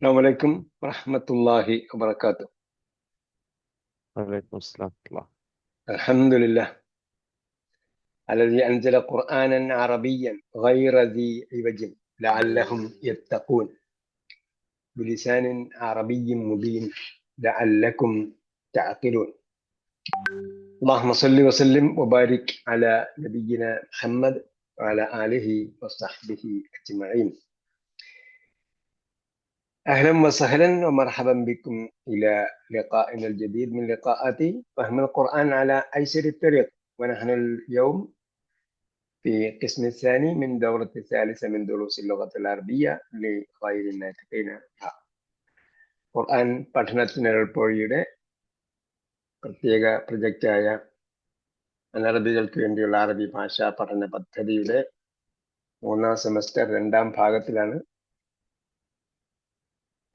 السلام عليكم ورحمة الله وبركاته. وعليكم السلام ورحمة الله. الحمد لله الذي أنزل قرآنا عربيا غير ذي عوج لعلهم يتقون بلسان عربي مبين لعلكم تعقلون. اللهم صل وسلم وبارك على نبينا محمد وعلى آله وصحبه أجمعين. أهلا وسهلا ومرحبا بكم إلى لقائنا الجديد من لقاءات فهم القرآن على أيسر الطريق، ونحن اليوم في القسم الثاني من دورة الثالثة من دروس اللغة العربية لغير الناطقين بها. ഖുർആൻ പഠനത്തിനൊരുപൊഴിയുടെ പ്രത്യേക പ്രൊജക്റ്റായ അനറബികൾക്ക് വേണ്ടിയുള്ള അറബി ഭാഷാ പഠന പദ്ധതിയുടെ 3ാം സെമസ്റ്റർ 2ാം ഭാഗത്തിലാണ്.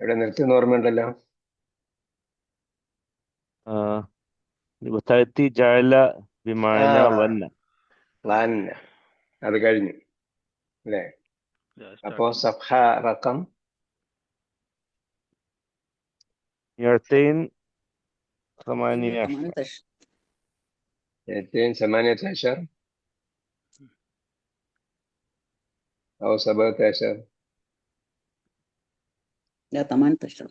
ഇവിടെ നിർത്തുന്ന ഓർമ്മയുണ്ടല്ലോ. وتأتي جعل بمعنى ظن. അത് കഴിഞ്ഞു അല്ലേ? അപ്പോ സഫ്ഹ റഖം 218 18 أو 17 لا 18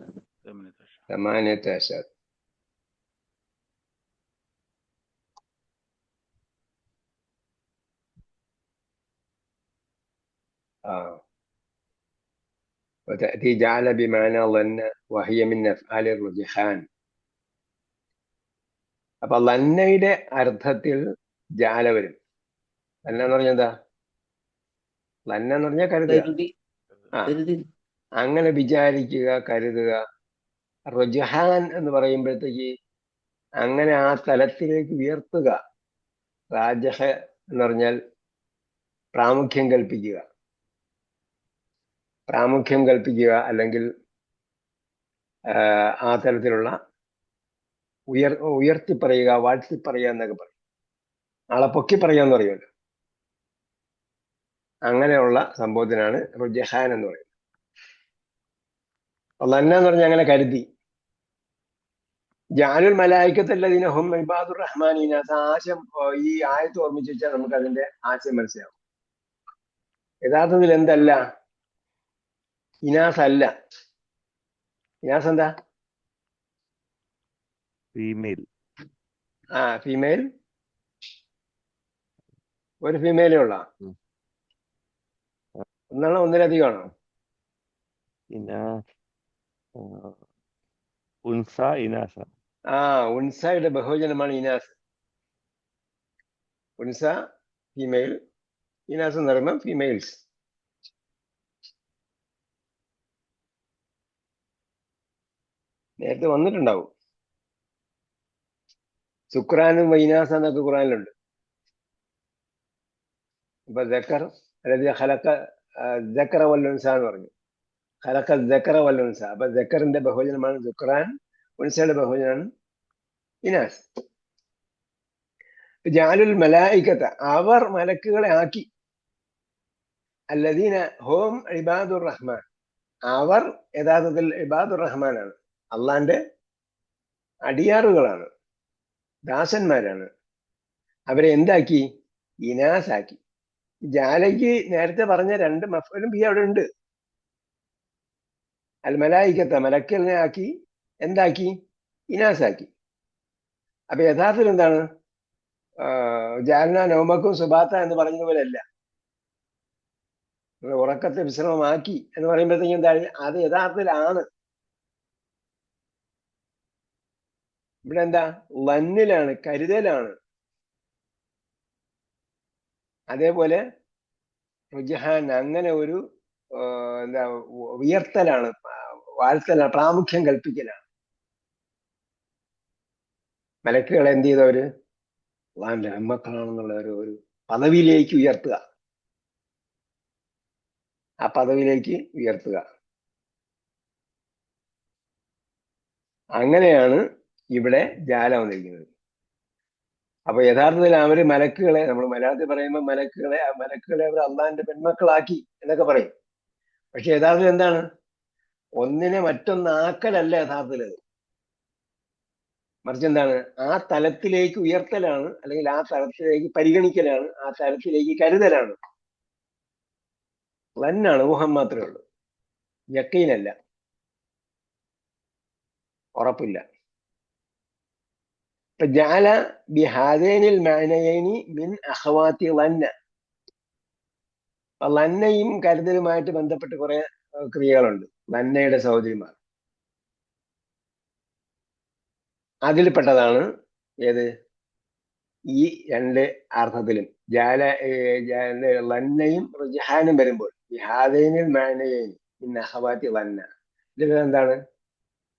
وتأتي جعل بمعنى ظن وهي من أفعال الرجحان. അപ്പൊ ലന്നയുടെ അർത്ഥത്തിൽ ജാല വരും. ലന്ന എന്ന് പറഞ്ഞാൽ എന്താ? ലന്ന എന്ന് പറഞ്ഞാൽ കരുതുക. അങ്ങനെ വിചാരിക്കുക, കരുതുക. റുജ്ഹാൻ എന്ന് പറയുമ്പോഴത്തേക്ക് അങ്ങനെ ആ തലത്തിലേക്ക് ഉയർത്തുക. റാജഹ എന്ന് പറഞ്ഞാൽ പ്രാമുഖ്യം കൽപ്പിക്കുക, അല്ലെങ്കിൽ ആ തലത്തിലുള്ള ഉയർത്തി പറയുക, വാഴ്ത്തി പറയുക എന്നൊക്കെ പറയും. ആളെ പൊക്കി പറയാന്ന് പറയുമല്ലോ, അങ്ങനെയുള്ള സംഭവത്തിനാണ് റുജ്ഹാൻ എന്ന് പറയുന്നത്. ലന്ന എന്ന് പറഞ്ഞാൽ അങ്ങനെ കരുതി. ജാലുൽ മലായിക്കത്തല്ലദീന ഹും ഇബാദുർ റഹ്മാൻ ഇനാസ. ആശയം ഈ ആയത്ത് ഓർമ്മിച്ച് വെച്ചാൽ നമുക്ക് അതിന്റെ ആശയം മനസ്സിലാവും. യഥാർത്ഥത്തിൽ എന്തല്ല? ഇനാസ് അല്ല. ഇനാസ് എന്താ? ഫീമെയിൽ. ഫീമെയിൽ. ഒരു ഫീമെയിലേ ഉള്ള ഒന്നാണോ ഒന്നിലധികമാണോ? ഉൻസ ഇനാസ. ഉൻസയുടെ ബഹുവചനമാണ് ഇനാസ്. ഉൻസ ഫീമെയിൽ, ഇനാസ് എന്ന് പറയുമ്പോൾ ഫീമെയിൽസ്. നേരത്തെ വന്നിട്ടുണ്ടാവും. സുക്രാനും വൈനാസ എന്നൊക്കെ ഖുറാനിലുണ്ട്. ഇപ്പൊ ജക്കർ അതായത് ഖലഖ ജക്കറ വല്ലുൻസ എന്ന് പറഞ്ഞു. ഖലഖ ജക്കറ വല്ലുൻസ. അപ്പൊ ജക്കറിന്റെ ബഹുവചനമാണ് സുക്രാൻ, ഉൻസയുടെ ബഹുവചനാണ് ഇനാസ്. ജാലുൽ മലായികത, അവർ മലക്കുകളെ ആക്കി. അല്ലദീന ഹും ഇബാദുർ റഹ്മാൻ, അവർ യഥാർത്ഥത്തിൽ ഇബാദുർ റഹ്മാനാണ്, അള്ളാന്റെ അടിയാറുകളാണ്, ദാസന്മാരാണ്. അവരെ എന്താക്കി? ഇനാസാക്കി. ജാലയ്ക്ക് നേരത്തെ പറഞ്ഞ 2 മഫ്ഊലും ബി അവിടെ ഉണ്ട്. അൽ മലായികത്ത, മലക്കുകളെ ആക്കി. എന്താക്കി? ഇനാസാക്കി. അപ്പൊ യഥാർത്ഥത്തിൽ എന്താണ്? ജാലന നൗമക്കും സുബാത്ത എന്ന് പറഞ്ഞതുപോലെ അല്ല. ഉറക്കത്തെ വിശ്രമമാക്കി എന്ന് പറയുമ്പോഴത്തേക്കും എന്താണ്? അത് യഥാർത്ഥത്തിലാണ്. ഇവിടെ എന്താ? ലന്നിലാണ്, കരുതലാണ്. അതേപോലെ റുജ്ഹാൻ, അങ്ങനെ ഒരു എന്താ ഉയർത്തലാണ്, വാഴ്ത്തലാണ്, പ്രാമുഖ്യം കൽപ്പിക്കലാണ്. മലക്കുകളെ എന്ത് ചെയ്തവര്? അള്ളാന്റെ അമ്മക്കളാണെന്നുള്ള ഒരു പദവിയിലേക്ക് ഉയർത്തുക. ആ പദവിയിലേക്ക് ഉയർത്തുക. അങ്ങനെയാണ് ഇവിടെ ജാല വന്നിരിക്കുന്നത്. അപ്പൊ യഥാർത്ഥത്തിൽ അവര് മലക്കുകളെ, നമ്മൾ മലയാളത്തിൽ പറയുമ്പോൾ മലക്കുകളെ അവർ അള്ളാന്റെ പെൺമക്കളാക്കി എന്നൊക്കെ പറയും. പക്ഷെ യഥാർത്ഥത്തിൽ എന്താണ്? ഒന്നിനെ മറ്റൊന്നാക്കലല്ല യഥാർത്ഥത്തിൽ, മറിച്ച് എന്താണ്, ആ തലത്തിലേക്ക് ഉയർത്തലാണ്, അല്ലെങ്കിൽ ആ തലത്തിലേക്ക് പരിഗണിക്കലാണ്, ആ തലത്തിലേക്ക് കരുതലാണ്. ലന്നാണ്, ഊഹം മാത്രമേ ഉള്ളൂ, യക്കീനല്ല, ഉറപ്പില്ല. ഇപ്പൊ ജഅല ബിഹാദൈനിൽ മഅനയൈനി മിൻ അഖവാതി ലന്ന. ലന്നയും കരുതലുമായിട്ട് ബന്ധപ്പെട്ട് കുറെ ക്രിയകളുണ്ട്, ലന്നയുടെ സഹോദരിമാർ. അതിൽപ്പെട്ടതാണ് ഏത്, ഈ രണ്ട് അർത്ഥത്തിലും ലന്നയും റുജ്ഹാനും വരുമ്പോൾ ബിഹാദൈനിൽ മഅനയൈനി മിൻ അഖവാതി ലന്ന, ഇതിൽ എന്താണ്,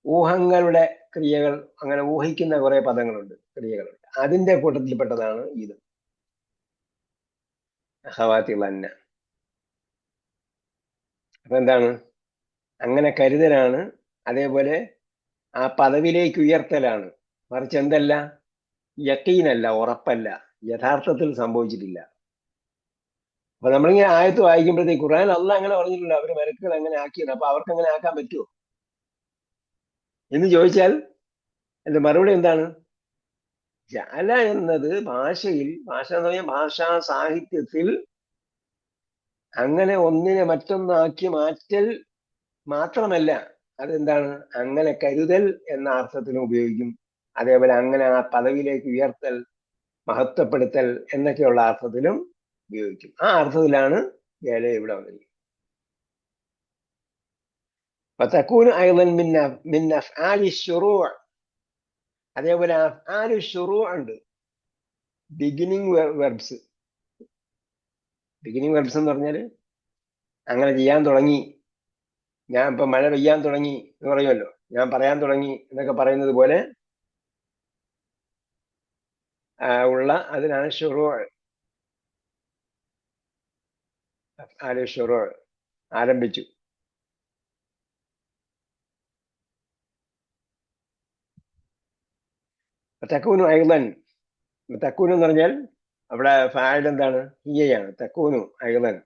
ഊഹങ്ങളുടെ ക്രിയകൾ, അങ്ങനെ ഊഹിക്കുന്ന കുറെ പദങ്ങളുണ്ട്, ക്രിയകളുണ്ട്. അതിന്റെ കൂട്ടത്തിൽപ്പെട്ടതാണ് ഇത്, അഖവാതി ലന്ന. അപ്പൊ എന്താണ്, അങ്ങനെ കരുതലാണ്, അതേപോലെ ആ പദവിയിലേക്ക് ഉയർത്തലാണ്, മറിച്ച് എന്തല്ല, യക്കീനല്ല, ഉറപ്പല്ല, യഥാർത്ഥത്തിൽ സംഭവിച്ചിട്ടില്ല. അപ്പൊ നമ്മളിങ്ങനെ ആയത്ത് വായിക്കുമ്പോഴത്തേക്ക് ഖുർആൻ അല്ലാഹ് അങ്ങനെ പറഞ്ഞിട്ടില്ല, അവര് മലക്കുകൾ അങ്ങനെ ആക്കിയത്, അപ്പൊ അവർക്ക് അങ്ങനെ ആക്കാൻ പറ്റുമോ എന്ന് ചോദിച്ചാൽ എന്റെ മറുപടി എന്താണ്, ജഅല എന്നത് ഭാഷയിൽ, ഭാഷ എന്ന് പറഞ്ഞാൽ ഭാഷാ സാഹിത്യത്തിൽ അങ്ങനെ ഒന്നിനെ മറ്റൊന്നാക്കി മാറ്റൽ മാത്രമല്ല, അതെന്താണ്, അങ്ങനെ കരുതൽ എന്ന അർത്ഥത്തിലും ഉപയോഗിക്കും. അതേപോലെ അങ്ങനെ ആ പദവിയിലേക്ക് ഉയർത്തൽ, മഹത്വപ്പെടുത്തൽ എന്നൊക്കെയുള്ള അർത്ഥത്തിലും ഉപയോഗിക്കും. ആ അർത്ഥത്തിലാണ് ജഅല ഇവിടെ വന്നിരിക്കുന്നത്. വതകൂനു അയ്ളൻ മിൻ അഫ്ആലി ശുറൂഅ്. അതേപോലെ അഫ്ആലു ശുറൂഅ് ഉണ്ട്, ബിഗിനിങ് വെർബ്സ്. ബിഗിനിങ് വെർബ്സ് എന്ന് പറഞ്ഞാൽ അങ്ങനെ ചെയ്യാൻ തുടങ്ങി, ഞാൻ ഇപ്പൊ മഴ പെയ്യാൻ തുടങ്ങി എന്ന് പറയുമല്ലോ, ഞാൻ പറയാൻ തുടങ്ങി എന്നൊക്കെ പറയുന്നത് പോലെ ഉള്ള അതിനാണ് ശുറൂഅ്. അഫ്ആലു ശുറൂഅ്, ആരംഭിച്ചു. തക്കൂനു ഐളൻ, തക്കൂനു എന്ന് പറഞ്ഞാൽ അവിടെ ഫാഇൽ എന്താണ്, ഹിയയാണ്, തക്കൂനു ഐളൻ.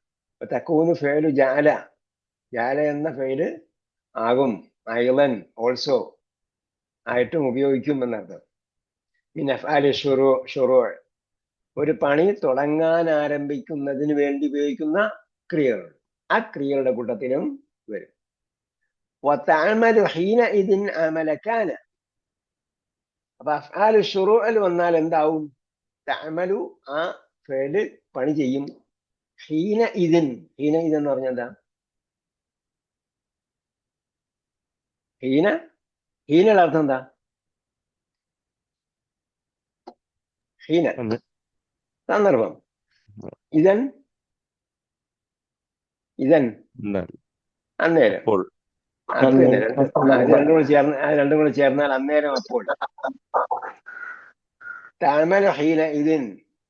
തക്കൂനു ഫേലു ജഅല, ജഅല എന്ന ഫേല് ആകും, ഐളൻ ഓൾസോ ആയിട്ടും ഉപയോഗിക്കും എന്നർത്ഥം. മിൻ അഫ്ആലി ശുറൂഅ്, ഒരു പണി തുടങ്ങാൻ ആരംഭിക്കുന്നതിന് വേണ്ടി ഉപയോഗിക്കുന്ന ക്രിയകൾ, ആ ക്രിയകളുടെ കൂട്ടത്തിലും വരും. വതഅമലു ഹീനഇദിൻ അമല കാന. അപ്പൊ അഫ്ആലു ശുറൂഅൽ വന്നാൽ എന്താവും, തഅമലു ആ ഫേല് പണി ചെയ്യും, ഹീനഇദിൻ, ഹീനഇദ് എന്ന് പറഞ്ഞാൽ എന്താ, ഹീനയുടെ അർത്ഥം എന്താ, ഹീന സന്ദർഭം, ഇതൻ അന്നേരം, രണ്ടും കൂടെ ചേർന്നാൽ അന്നേരം, അപ്പോൾ. തഅമല ഹീന ഇതിൻ,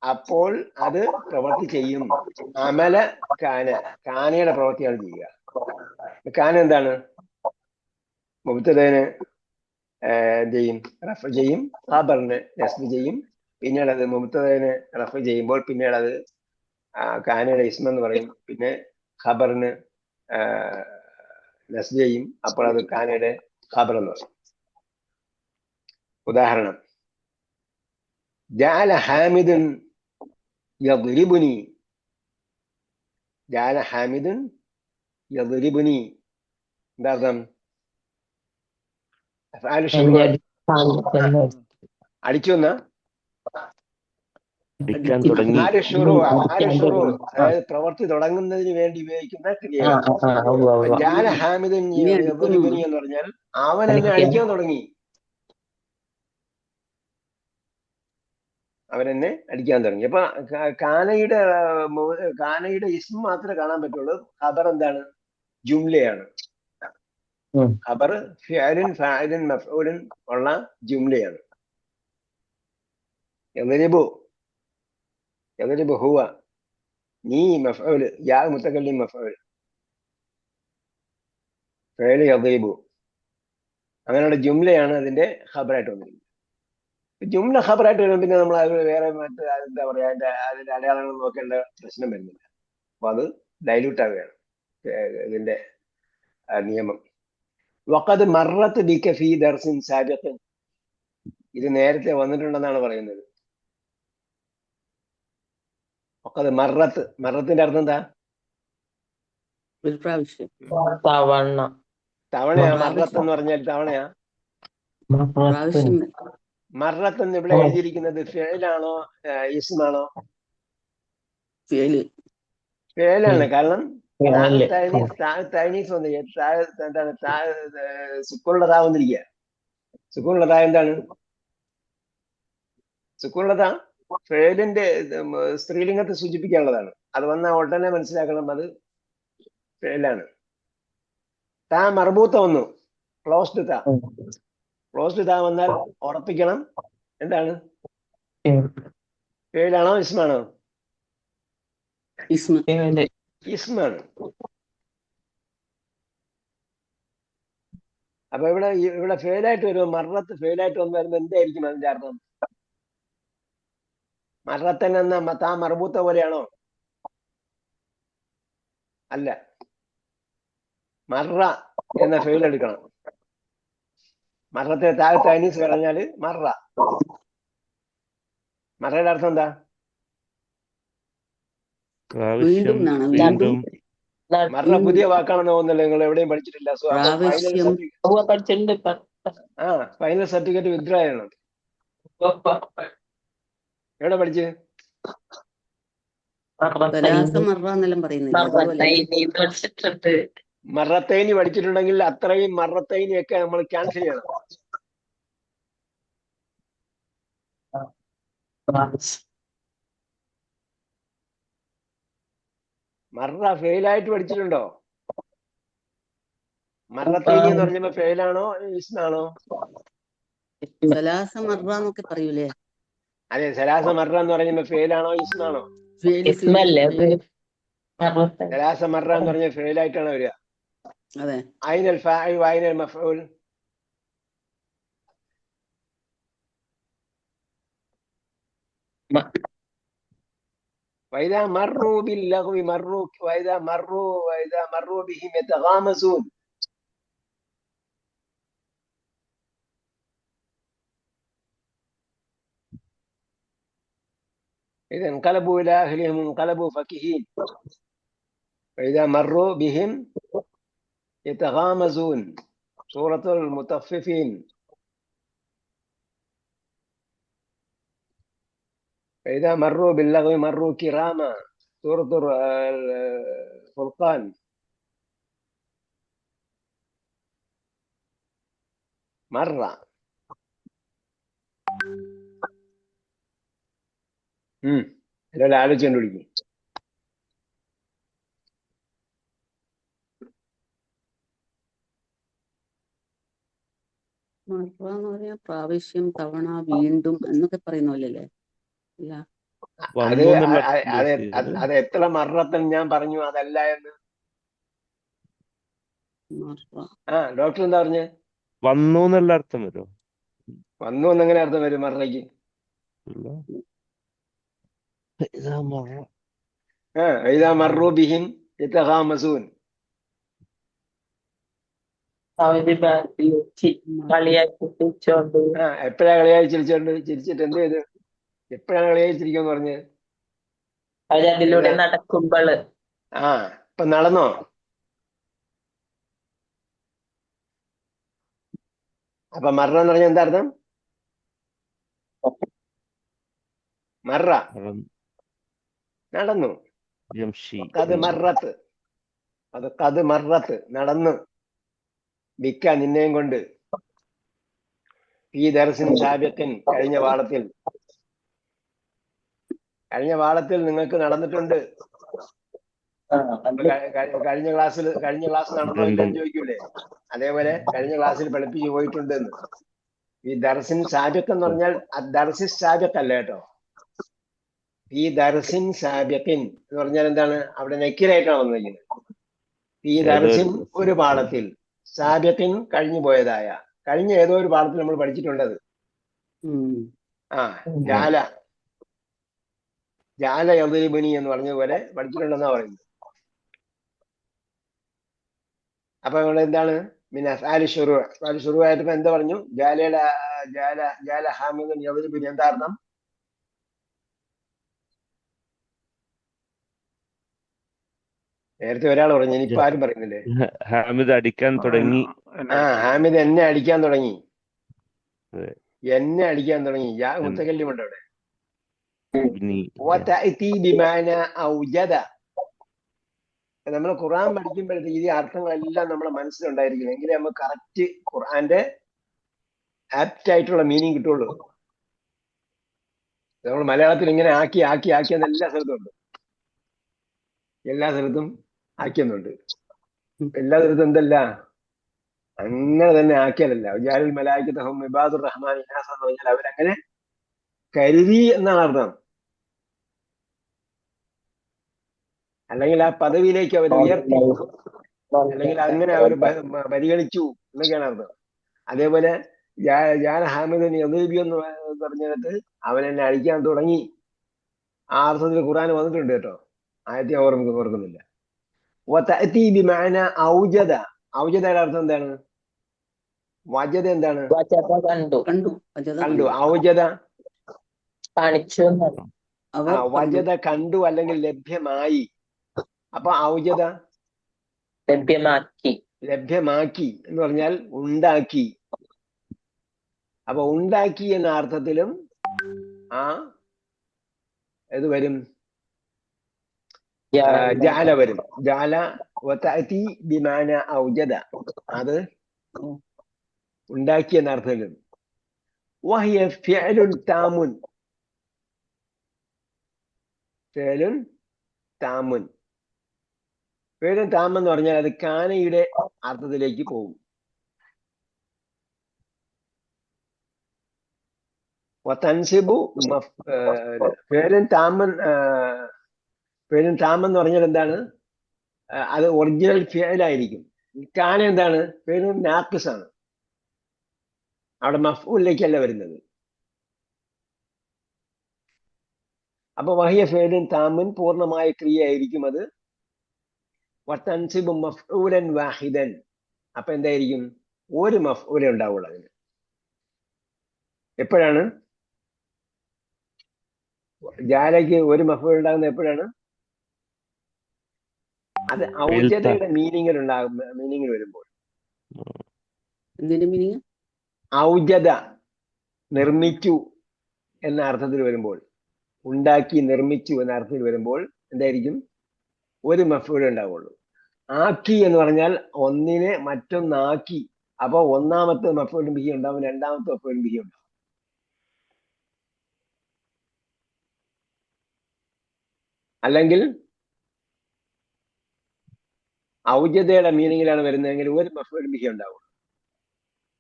അപ്പോൾ അത് പ്രവൃത്തി ചെയ്യും. അമല കാന, കാനയുടെ പ്രവൃത്തിയാണ് ചെയ്യുക. കാന എന്താണ്, മുബ്തദനെ എന്ത് ചെയ്യും, റഫ് ചെയ്യും, ഖബറിന് നസ്ബ് ചെയ്യും, പിന്നീട് അത് മുബ്തദനെ റഫ് ചെയ്യുമ്പോൾ പിന്നീട് അത് കാനയുടെ ഇസ്മ എന്ന് പറയും, പിന്നെ ഖബറിന് നസ്ബ് ചെയ്യും, അപ്പോൾ അത് കാനയുടെ ഖബർ എന്ന് പറയും. ഉദാഹരണം, ജഅല ഹാമിദുൻ യദ്രിബുനി, ജഅല ഹാമിദുൻ യദ്രിബുനി, എന്താ അർത്ഥം, അടിച്ചു എന്നാ, അതായത് പ്രവൃത്തി തുടങ്ങുന്നതിന് വേണ്ടി ഉപയോഗിക്കുന്ന ക്രിയകൾ. ജഅല ഹാമിദുൻ യദ്രിബുനി എന്ന് പറഞ്ഞാൽ അവൻ എന്നെ അടിക്കാൻ തുടങ്ങി, അവരെന്നെ അടിക്കാൻ തുടങ്ങി. അപ്പൊ കാനയുടെ ഇസ്മ മാത്രമേ കാണാൻ പറ്റുള്ളൂ. ഖബർ എന്താണ്, ജുംലയാണ്. ഖബർ ഫിഅലിൻ ഫാഇലിൻ മഫ്ഊലിൻ ഉള്ള ജുംലയാണ്. യദ്രിബു ഹുവ, നീ മഫ്ഊൽ, യാ മുതകല്ലിം മഫ്ഊൽ, ഫിഅൽ യദ്രിബു, അങ്ങനെയുള്ള ജുംലയാണ് അതിന്റെ ഖബറായിട്ട് വന്നിരിക്കുന്നത്. ജുംല ഖബറായിട്ട് വരുമ്പോൾ പിന്നെ നമ്മൾ അത് വേറെ മറ്റ് എന്താ പറയാ, അതിന്റെ അടയാളങ്ങൾ നോക്കേണ്ട പ്രശ്നം വരുന്നില്ല. അപ്പൊ അത് ഡൈല്യൂട്ട് ആവുകയാണ് ഇതിന്റെ നിയമം. വഖദ് മറത്ത് ബിക ഫീ ദർസിൻ സാബിഖിൻ. ഇത് നേരത്തെ വന്നിട്ടുണ്ടെന്നാണ് പറയുന്നത്. വഖദ് മറത്തിന്റെ അർത്ഥം എന്താ? ഒരു പ്രാവശ്യം. തവണ. തവണയാ. മറത്ത് എന്ന് പറഞ്ഞാൽ തവണയാ. പ്രാവശ്യം. മറത്ത് എന്ന് ഇവിടെ എഴുതിയിരിക്കുന്നത് ഫിഅലാണോ ഇസ്മാണോ? ഫിഅലാണ്. കാരണം തൈനീസ് വന്നിരിക്കുക. എന്താണ് സുക്കൂണുള്ള താ വന്നിരിക്കുക. സുക്കൂണുള്ള താ എന്താണ്? സുക്കൂണുള്ള താ ഫിഅലിന്റെ സ്ത്രീലിംഗത്തെ സൂചിപ്പിക്കാനുള്ളതാണ്. അത് വന്നാൽ ഉടനെ മനസ്സിലാക്കണം അത് ഫിഅലാണ്. താ മർബൂത്ത വന്നു. ക്ലോസ്ഡ് താ. ക്ലോസ്ഡ് താ വന്നാൽ ഉറപ്പിക്കണം എന്താണ്? ഫിഅലാണോ ഇസ്മാണോ? ഇസ്മാണ്. അപ്പൊ ഇവിടെ ഫെയിലായിട്ട് വരുമ്പോ മറത്ത് ഫെയിലായിട്ട് വന്നു വരുമ്പോ എന്തായിരിക്കും അതിന്റെ അർത്ഥം? മറത്തൻ എന്ന താ മർബൂത്ത പോലെയാണോ? അല്ല. മറ എന്ന ഫെയിൽ എടുക്കണം. മറത്തെ താഴെ തൈനീസ് കളഞ്ഞാല് മറ. മറയുടെ അർത്ഥം എന്താ? വീണ്ടും. മറ പുതിയ വാക്കാണെന്ന് തോന്നുന്നില്ല. നിങ്ങൾ എവിടെയും പഠിച്ചിട്ടില്ല. ഫൈനൽ സർട്ടിഫിക്കറ്റ് വിത്ഡ്രോ ചെയ്യണം. എവിടെ പഠിച്ച്? മറത്തൈനി പഠിച്ചിട്ടുണ്ടെങ്കിൽ അത്രയും മറത്തൈനിയൊക്കെ നമ്മൾ ക്യാൻസൽ ചെയ്യണം. മറ ഫെയിലായിട്ട് പഠിച്ചിട്ടുണ്ടോ? മറത്തൈനി എന്ന് പറഞ്ഞപ്പോ ഫെയിലാണോ ഇസ്മാണോ? പറയൂലേ? അതെ. സലാസ മറ എന്ന് പറയുമ്പോ ഫെയിലാണോ ഇസ്മാണോ? സലാസ മറ എന്ന് പറഞ്ഞ ഫെയിലായിട്ടാണ് വരിക. അതെ. അയിനൽ ഫാഇൽ വഅയിനൽ മഫ്ഊൽ. وإذا مروا باللغو وإذا مروا بهم يتغامزون. إذا انقلبوا إلى أهلهم انقلبوا فكهين. وإذا مروا بهم يتغامزون. سورة المطففين. فإذا مروا باللغو مروا كراما. سورة الفرقان. مرة. ഇതെല്ലാം ആലോചിച്ചുകൊണ്ടിരിക്കും. മറന്ന് പറഞ്ഞാൽ പ്രാവശ്യം, തവണ, വീണ്ടും എന്നൊക്കെ പറയുന്ന പോലെയല്ലേ? ഇല്ല. അത് എത്ര മറത്തൻ ഞാൻ പറഞ്ഞു അതല്ല എന്ന്. ഡോക്ടർ എന്താ പറഞ്ഞേ? വന്നു എന്നുള്ള അർത്ഥം വരുമോ? വന്നു എന്നെങ്ങനെ അർത്ഥം വരും മറയ്ക്ക്? ഇദാ മർറു ബിഹിം യതഗാമസൂൻ. എപ്പോഴാ കളിയായി ചിരിച്ചോണ്ട്? ചിരിച്ചിട്ട് എന്ത് ചെയ്ത്? എപ്പോഴാണ് കളിയായി ചിരിക്കുമെന്ന് പറഞ്ഞ്? അതിലൂടെ നടക്കുമ്പോൾ. ഇപ്പൊ നടന്നോ? അപ്പൊ മറ എന്ന് പറഞ്ഞാൽ എന്താ അർത്ഥം? മറ നടന്നു. കത് മറത്ത്. അത് കത് മറത്ത് നടന്നു. ബിക്ക നിന്നെയും കൊണ്ട്. ഈ ദർസിൻ സാബിഖിൻ കഴിഞ്ഞ വാളത്തിൽ നിങ്ങൾക്ക് നടന്നിട്ടുണ്ട്. കഴിഞ്ഞ ക്ലാസ് നടന്നോ ഇല്ലെന്ന് ചോദിക്കൂലേ? അതേപോലെ കഴിഞ്ഞ ക്ലാസ്സിൽ പഠിപ്പിച്ചു പോയിട്ടുണ്ട് എന്ന്. ഈ ദർസിൻ സാബിഖ് എന്ന് പറഞ്ഞാൽ ദർസിസ് സാബിഖ് അല്ല കേട്ടോ. ഈ ദർസിൻ സാബിഖിൻ എന്ന് പറഞ്ഞാൽ എന്താണ്? അവിടെ നെക്കിലായിട്ടാണ് വന്നിരിക്കുന്നത്. ഈ ദർസിൻ ഒരു പാഠത്തിൽ, സാബിഖിൻ കഴിഞ്ഞു പോയതായ. കഴിഞ്ഞ ഏതോ ഒരു പാഠത്തിൽ നമ്മൾ പഠിച്ചിട്ടുണ്ടത്. ജാല യദ്രിബുനി എന്ന് പറഞ്ഞതുപോലെ പഠിച്ചിട്ടുണ്ടെന്നാ പറയുന്നത്. അപ്പൊ ഇവിടെ എന്താണ്? മിൻ അഫ്ആലി ശുറൂ. അഫ്ആലി ശുറൂ ആയിട്ട് എന്താ പറഞ്ഞു? ജാല ഹാമിദുൻ യദ്രിബു, എന്താ അർത്ഥം? നേരത്തെ ഒരാൾ പറഞ്ഞു, ഇനിയിപ്പോ ആരും പറയുന്നില്ലേ? ഹാമിദ് അടിക്കാൻ തുടങ്ങി. ഹാമിദ് എന്നെ അടിക്കാൻ തുടങ്ങി. അതെ. എന്നെ അടിക്കാൻ തുടങ്ങി. യാ മുത്തകല്ലിമുണ്ട് അവിടെ. ഇബ്നി. വതഅതി ബിമാന ഔജദ. നമ്മൾ ഖുർആൻ പഠിക്കുമ്പോഴത്തേക്ക് ഈ അർത്ഥങ്ങളെല്ലാം നമ്മുടെ മനസ്സിലുണ്ടായിരിക്കും, എങ്കിലേ നമുക്ക് കറക്റ്റ് ഖുർആന്റെ ആപ്റ്റ് ആയിട്ടുള്ള മീനിങ് കിട്ടുള്ളൂ. നമ്മൾ മലയാളത്തിൽ ഇങ്ങനെ ആക്കി ആക്കി ആക്കിയെന്ന് എല്ലാ സ്ഥലത്തും ഉണ്ട്, എല്ലാ സ്ഥലത്തും ആക്കിയെന്നുണ്ട്. എല്ലാ സ്ഥലത്തും എന്തല്ല അങ്ങനെ തന്നെ ആക്കിയാലല്ല. ജാലുൽ മലായികതഹും ഇബാദുർ റഹ്മാൻ ഇനാസ എന്ന് പറഞ്ഞാൽ അവരങ്ങനെ കരുതി എന്നാണ് അർത്ഥം. അല്ലെങ്കിൽ ആ പദവിയിലേക്ക് അവർ ഉയർത്തി, അല്ലെങ്കിൽ അങ്ങനെ അവർ പരിഗണിച്ചു എന്നൊക്കെയാണ് അർത്ഥം. അതേപോലെ ജാല ഹാമിദൻ യദീബി എന്ന് പറഞ്ഞിടത്ത് അവൻ എന്നെ അടിക്കാൻ തുടങ്ങി, ആ അർത്ഥത്തിൽ ഖുർആൻ വന്നിട്ടുണ്ട് കേട്ടോ. ആയത്തെ ഓർക്കുന്നില്ല. വതഅതി ബിമഅന ഔജദ. ഔജദയുടെ അർത്ഥം എന്താണ്? വജദ എന്താണ്? കണ്ടു. കണ്ടു. ഔജദ കാണിച്ചു. വജദ കണ്ടു അല്ലെങ്കിൽ ലഭ്യമായി. അപ്പൊ ഔജദ ലഭ്യമാക്കി എന്ന് പറഞ്ഞാൽ ഉണ്ടാക്കി. അപ്പൊ ഉണ്ടാക്കി എന്ന അർത്ഥത്തിലും ഇത് വരും, ജാല വരും. ജാല വതഅതി ബിമാന ഔജദ, അത് ഉണ്ടാക്കി എന്ന അർത്ഥത്തിലും. വഹിയ ഫിഅലുൻ താമുൻ. ഫിഅലുൻ താമുൻ. ഫിഅലുൻ താം എന്ന് പറഞ്ഞാൽ അത് കാനയുടെ അർത്ഥത്തിലേക്ക് പോകും. വതൻസിബു ഫിഅലുൻ താമൻ. ഫിഅലുൻ താം എന്ന് പറഞ്ഞാൽ എന്താണ്? അത് ഒറിജിനൽ ഫിഅലായിരിക്കും. കാന എന്താണ്? ഫിഅലുൻ നാഖിസ് ആണ്, അവിടെ മഫ്ഊലിലേക്കല്ല വരുന്നത്. അപ്പൊ വഹിയ ഫിഅലുൻ താമുൻ പൂർണ്ണമായ ക്രിയയായിരിക്കും അത്. വതൻസിബു മഫ്ഊലൻ വാഹിദൻ. അപ്പൊ എന്തായിരിക്കും? ഒരു മഫ്ഊലേ ഉണ്ടാവുള്ളൂ അതിന്. എപ്പോഴാണ് ജാലയ്ക്ക് ഒരു മഫ്ഊൽ ഉണ്ടാകുന്നത്? എപ്പോഴാണ്? അത് ഔജദയുടെ മീനിങ്ങിൽ ഉണ്ടാകും, മീനിങ്ങിൽ വരുമ്പോൾ. ഔജദ നിർമ്മിച്ചു എന്ന അർത്ഥത്തിൽ വരുമ്പോൾ, ഉണ്ടാക്കി നിർമ്മിച്ചു എന്ന അർത്ഥത്തിൽ വരുമ്പോൾ എന്തായിരിക്കും? ഒരു മഫ്ഊൽ ഉണ്ടാവുള്ളൂ. ആക്കി എന്ന് പറഞ്ഞാൽ ഒന്നിനെ മറ്റൊന്നാക്കി. അപ്പൊ ഒന്നാമത്തെ മഫ്ഊൽ ബിഹി ഉണ്ടാവും, രണ്ടാമത്തെ മഫ്ഊൽ ബിഹി ഉണ്ടാവും. അല്ലെങ്കിൽ ഔജദയുടെ മീനിങ്ങിലാണ് വരുന്നതെങ്കിൽ ഒരു മഫ്ഊൽ ബിഹി ഉണ്ടാവും.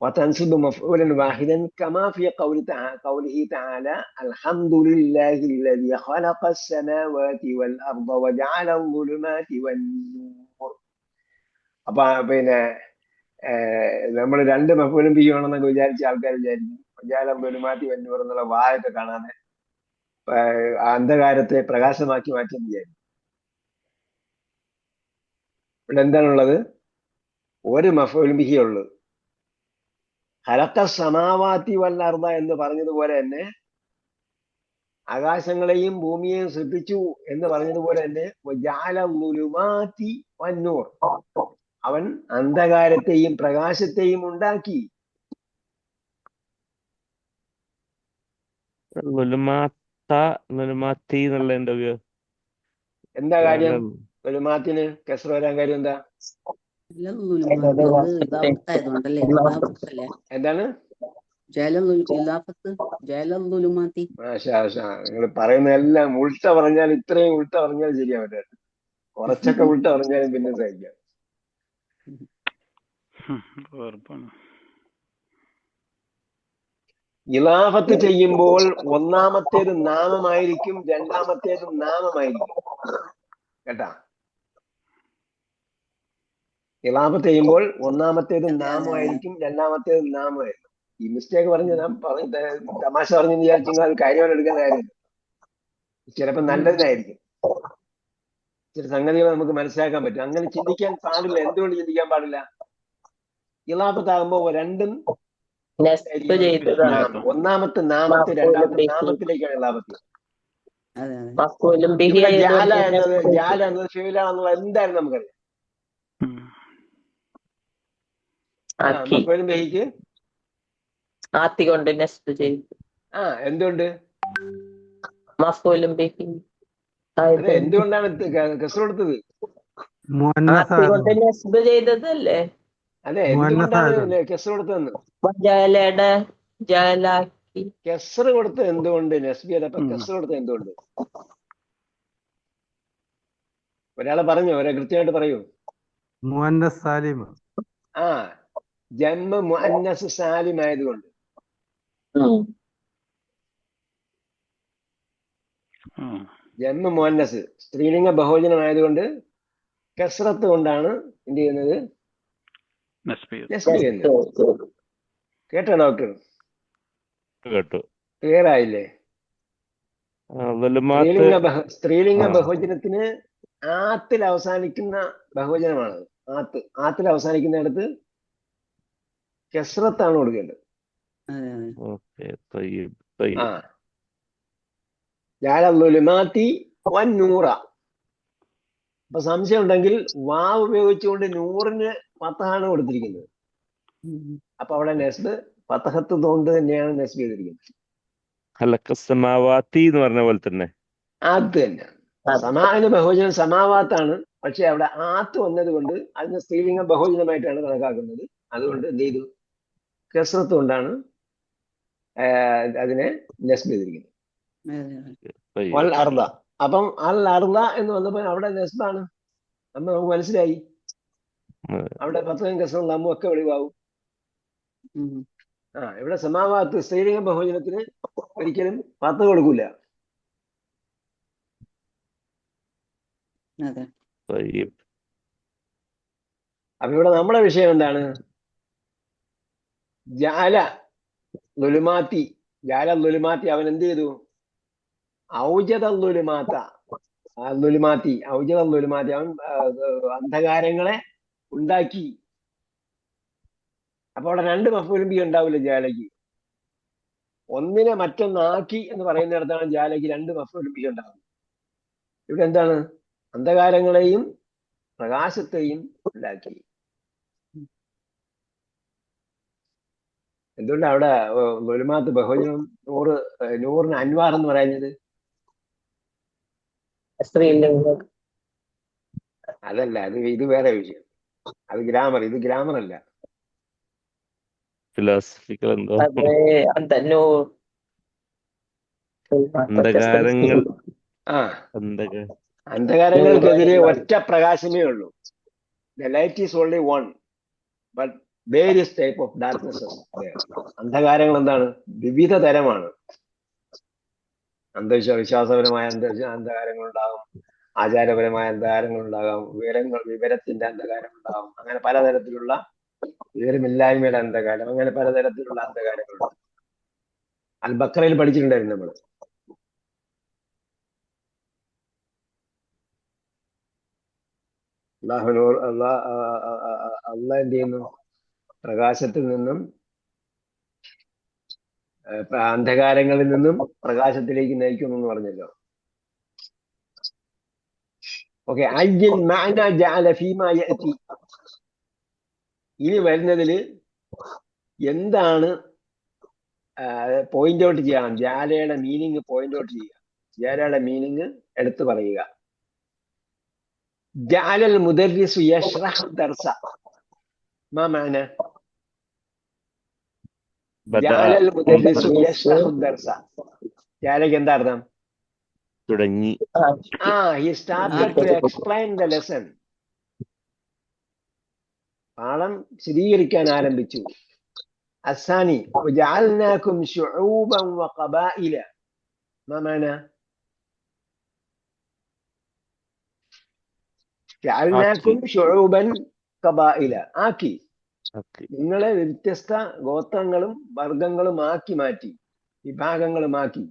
وتنصب مفعولا واحدا كما في قوله تعالى الحمد لله الذي خلق السماوات والأرض وجعل الظلمات والنور. അപ്പൊ പിന്നെ നമ്മൾ രണ്ട് മഫ്ഊലും ബിഹി ആണെന്നൊക്കെ വിചാരിച്ച ആൾക്കാർ വിചാരിക്കും വജഅല ളുലുമാതി വന്നൂർ എന്നുള്ള വായൊക്കെ കാണാതെ അന്ധകാരത്തെ പ്രകാശമാക്കി മാറ്റിയെന്ന് വിചാരിക്കും. ഇവിടെ എന്താണുള്ളത്? ഒരു മഫ്ഊൽ ബിഹി ഉള്ളു. ഖലഖ സമാവാതി വൽ അർദ എന്ന് പറഞ്ഞതുപോലെ തന്നെ, ആകാശങ്ങളെയും ഭൂമിയെയും സൃഷ്ടിച്ചു എന്ന് പറഞ്ഞതുപോലെ തന്നെ, വജഅല ളുലുമാതി വന്നൂർ, അവൻ അന്ധകാരത്തെയും പ്രകാശത്തെയും ഉണ്ടാക്കി. എന്താ കാര്യം? ളുലുമാത്തിന് കസ്റ വരാൻ കാര്യം എന്താ? എന്താണ്? നിങ്ങൾ പറയുന്നതെല്ലാം ഉൾട്ട പറഞ്ഞാൽ, ഇത്രയും ഉൾട്ട പറഞ്ഞാൽ ശരിയാ പറ്റാ. കുറച്ചൊക്കെ ഉൾട്ട പറഞ്ഞാലും പിന്നെ സഹിക്കാം. ഇലാഫത്ത് ചെയ്യുമ്പോൾ ഒന്നാമത്തേത് നാമമായിരിക്കും, രണ്ടാമത്തേതും നാമമായിരിക്കും. കേട്ടാ? ഇലാഫത്ത് ചെയ്യുമ്പോൾ ഒന്നാമത്തേതും നാമമായിരിക്കും, രണ്ടാമത്തേതും നാമമായിരിക്കും. ഈ മിസ്റ്റേക്ക് പറഞ്ഞ് ഞാൻ തമാശ പറഞ്ഞെന്ന് വിചാരിച്ചെങ്കിൽ അത് കാര്യമായി എടുക്കുന്ന കാര്യമില്ല. ചിലപ്പോൾ നല്ലതിനായിരിക്കും, ചില സംഗതികൾ നമുക്ക് മനസ്സിലാക്കാൻ പറ്റും. അങ്ങനെ ചിന്തിക്കാൻ പാടില്ല. എന്തുകൊണ്ട് ചിന്തിക്കാൻ പാടില്ല? ഇലാഫത്താകുമ്പോൾ രണ്ടും നെസ്ബ് ചെയ്തതാണ് നാമം. ഒന്നാമത്തെ നാമത്തെ രണ്ടാമത്തെ നാമത്തിലേക്കാണ് ഇലാഫത്ത്. അതെ അതെ മഫ്ഊലും ബിഹി ഇവിടെ ജാല ആയതുകൊണ്ട് എന്നത് നെസ്ബ് ജാല എന്നത് ഫീലാണെന്നുള്ളത് എന്തായാലും നമുക്കറിയാം. ആക്കി മഫ്ഊലും ബിഹിക്ക് ആത്തി കൊണ്ട് നെസ്ബ് ചെയ്തു. എന്തുകൊണ്ട്? മഫ്ഊലും ബിഹി അതെ, ആയതുകൊണ്ട് എന്തുകൊണ്ടാണ് കസ്ർ കൊടുത്തത്? ആത്തി കൊണ്ട് നെസ്ബ് ചെയ്തതല്ലേ? അതെ, എന്തുകൊണ്ടാണ് കെസർ കൊടുത്തതെന്ന്? ജാലയുടെ ജാലാക്കി കെസർ കൊടുത്തത് എന്തുകൊണ്ട്? നസ്ബി ചെയ്തപ്പോ കെസർ കൊടുത്തത് എന്തുകൊണ്ട്? ഒരാളെ പറഞ്ഞു, ഒരാൾ കൃത്യമായിട്ട് പറയൂ. മുഅന്നസ് സാലിം. ജമ്മ മുഅന്നസ് സാലിം ആയതുകൊണ്ട്. ജമ്മ മുഅന്നസ് സ്ത്രീലിംഗ ബഹുവചനമായതുകൊണ്ട് കസ്രത്ത് കൊണ്ടാണ് എന്ത് ചെയ്യുന്നത്? നസ്ബ് ചെയ്യുന്നത്. കേട്ടോ ഡോക്ടർ? കേട്ടു. ക്ലിയർ ആയില്ലേ? സ്ത്രീലിംഗ ബഹുവചനത്തിന് ആത്തിൽ അവസാനിക്കുന്ന ബഹുവചനമാണ്. ആത്തിൽ അവസാനിക്കുന്നിടത്ത് കസ്രത്താണ് കൊടുക്കേണ്ടത്. ജാലലുലുമാത്തി വന്നൂറ. അപ്പൊ സംശയം ഉണ്ടെങ്കിൽ വാവ് ഉപയോഗിച്ചുകൊണ്ട് നൂറിന് ഫതഹാണ് കൊടുത്തിരിക്കുന്നത്. അപ്പൊ അവിടെ നെസ്ബ് ഫതഹത്ത് കൊണ്ട് തന്നെയാണ് നെസ്ബ് ചെയ്തിരിക്കുന്നത്. സമാവാത്തി എന്ന് പറഞ്ഞ പോലെ തന്നെ. അത് തന്നെ. സമാന ബഹുവചനം സമാവാത്താണ്. പക്ഷെ അവിടെ ആത്ത് വന്നത് കൊണ്ട് അതിന് സ്ത്രീലിംഗ ബഹുവചനമായിട്ടാണ് കണക്കാക്കുന്നത്. അതുകൊണ്ട് എന്ത് ചെയ്തു? കസ്രത്ത് കൊണ്ടാണ് അതിനെ നെസ്ബ് ചെയ്തിരിക്കുന്നത്. വൽ അർദ. അപ്പം അൽ അർദ എന്ന് വന്നപ്പോൾ അവിടെ നെസ്ബാണ്. നമുക്ക് മനസ്സിലായി അവിടെ ഫതഹും കസ്റും ലമ്മും ഒക്കെ വെളിവാകും. ഇവിടെ സമാവാത്ത് സ്ത്രീലിംഗ ബഹുവചനത്തിന് ഒരിക്കലും ഫതഹ് കൊടുക്കൂല. അപ്പൊ ഇവിടെ നമ്മുടെ വിഷയം എന്താണ്? ജാല ലുലുമാത്തി. ജാല ലുലുമാത്തി അവൻ എന്ത് ചെയ്തു? ഔജദ ലുലുമാത്ത. ലുലുമാത്തി ഔജദ ലുലുമാത്തി അവൻ അന്ധകാരങ്ങളെ ഉണ്ടാക്കി. അപ്പൊ അവിടെ രണ്ട് മഫ്ഊലും ബിഹി ഉണ്ടാവില്ല ജാലയ്ക്ക്. ഒന്നിനെ മറ്റൊന്നാക്കി എന്ന് പറയുന്നിടത്താണ് ജാലയ്ക്ക് രണ്ട് മഫ്ഊലും ബിഹി ഉണ്ടാവുന്നത്. ഇവിടെ എന്താണ്? അന്ധകാരങ്ങളെയും പ്രകാശത്തെയും ഉണ്ടാക്കി. എന്തുകൊണ്ട് അവിടെ ലുലുമാത്ത് ബഹുവചനം നൂറിന് അൻവാർ എന്ന് പറയുന്നത്? അതല്ല, ഇത് വേറെ വിഷയം. അത് ഗ്രാമർ. ഇത് ഗ്രാമർ അല്ല. ഫിലോസഫിക്കൽ എന്തോ. അന്ധകാരങ്ങൾക്കെതിരെ ഒറ്റ പ്രകാശമേ ഉള്ളൂ. The light is only one, but various type of darknesses there. അന്ധകാരങ്ങൾ എന്താണ്? വിവിധ തരമാണ്. വിശ്വാസപരമായ അന്ധകാരങ്ങൾ ഉണ്ടാകും, ആചാരപരമായ അന്ധകാരങ്ങൾ ഉണ്ടാകാം, വിവരത്തിന്റെ അന്ധകാരം ഉണ്ടാകും. അങ്ങനെ പലതരത്തിലുള്ള വിവരമില്ലായ്മയുടെ അന്ധകാരം, അങ്ങനെ പലതരത്തിലുള്ള അന്ധകാരങ്ങളുണ്ട്. അൽ ബഖറയിൽ പഠിച്ചിട്ടുണ്ടായിരുന്നു നമ്മൾ. അള്ളാഹ് എന്ത് ചെയ്യുന്നു? പ്രകാശത്തിൽ നിന്നും അന്ധകാരങ്ങളിൽ നിന്നും പ്രകാശത്തിലേക്ക് നയിക്കുന്നു എന്ന് പറഞ്ഞല്ലോ. ഓക്കെ. ഇനി വരുന്നതിൽ എന്താണ് പോയിന്റ് ഔട്ട് ചെയ്യണം? ജാലയുടെ മീനിങ് പോയിന്റ് ഔട്ട് ചെയ്യുക. ജാലയുടെ മീനിങ് എടുത്തു പറയുക. ജഅലൽ മുദർരിസു യശ്റഹു ദർസ. മാ മഅന ജഅലൽ മുദർരിസു യശ്റഹു ദർസ? ജാലയ്ക്ക് എന്താ അർത്ഥം? തുടങ്ങി. he started to explain the lesson. പാഠം വിശദീകരിക്കാൻ ആരംഭിച്ചു. അസ്സാനി വജഅൽനാകും ശുഊബൻ വഖബായില. മാ മഅന ജഅൽനാകും ശുഊബൻ ഖബായില? ആക്കി. നിങ്ങളെ വ്യത്യസ്ത ഗോത്രങ്ങളും വർഗങ്ങളും ആക്കി മാറ്റി, വിഭാഗങ്ങളുമാക്കി.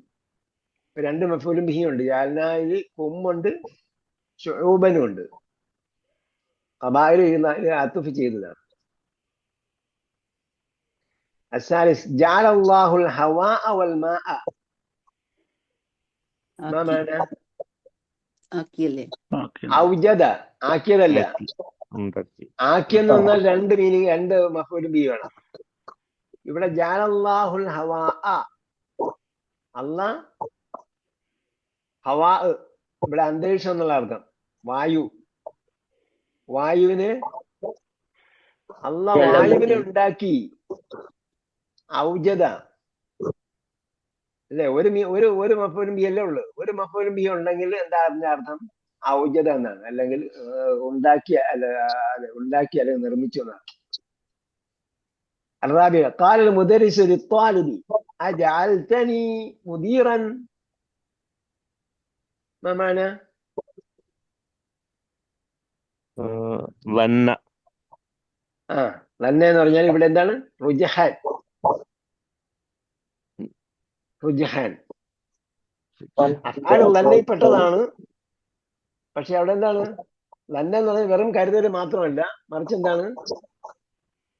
രണ്ട് മഫ്ഊലും ബിഹി ഉണ്ട്. ജഅൽനായിൽ കുമ്മുണ്ട്, ശുഊബനും ഉണ്ട്. ഖബായില അത്ഫ് ചെയ്തതാണ്. الثالث جعل الله الهواء والماء ما ആക്കി معنى ആക്കിയല്ലേ? أوجد ആക്കിയതല്ല. ഉണ്ടാക്കി. ആക്കിയെന്ന് പറഞ്ഞാൽ രണ്ട് മീനിങ്, രണ്ട് മഫൂലും ബി വേണം. ഇവിടെ ജഅലല്ലാഹുൽ ഹവാ, അല്ലാഹ് ഹവാ ഇവിടെ അന്തരീക്ഷം എന്നുള്ള അർത്ഥം, വായു. വായുവിന് അല്ലാഹ് വായുവിനെ ഉണ്ടാക്കി. ഔജദ അല്ലെ, ഒരു മഫൂലും ബി അല്ലേ ഉള്ളു. ഒരു മഫൂലും ബി ഉണ്ടെങ്കിൽ എന്താ അതിന്റെ അർത്ഥം? ഔജദ എന്നാണ്, അല്ലെങ്കിൽ ഉണ്ടാക്കി, ഉണ്ടാക്കി അല്ലെങ്കിൽ നിർമ്മിച്ചു എന്നാണ്. الرابع قال المدرس للطالب أجعلتني مديرا ما معنى؟ വന്ന. ലന്ന എന്ന് പറഞ്ഞാൽ ഇവിടെ എന്താണ്? റുജഹാൻ. റുജഹാൻ അഫ്ആൽ ലന്നയിൽപ്പെട്ടതാണ്. പക്ഷെ അവിടെ എന്താണ്? ലന്ന എന്ന് പറഞ്ഞാൽ വെറും കരുതൽ മാത്രമല്ല, മറിച്ച് എന്താണ്?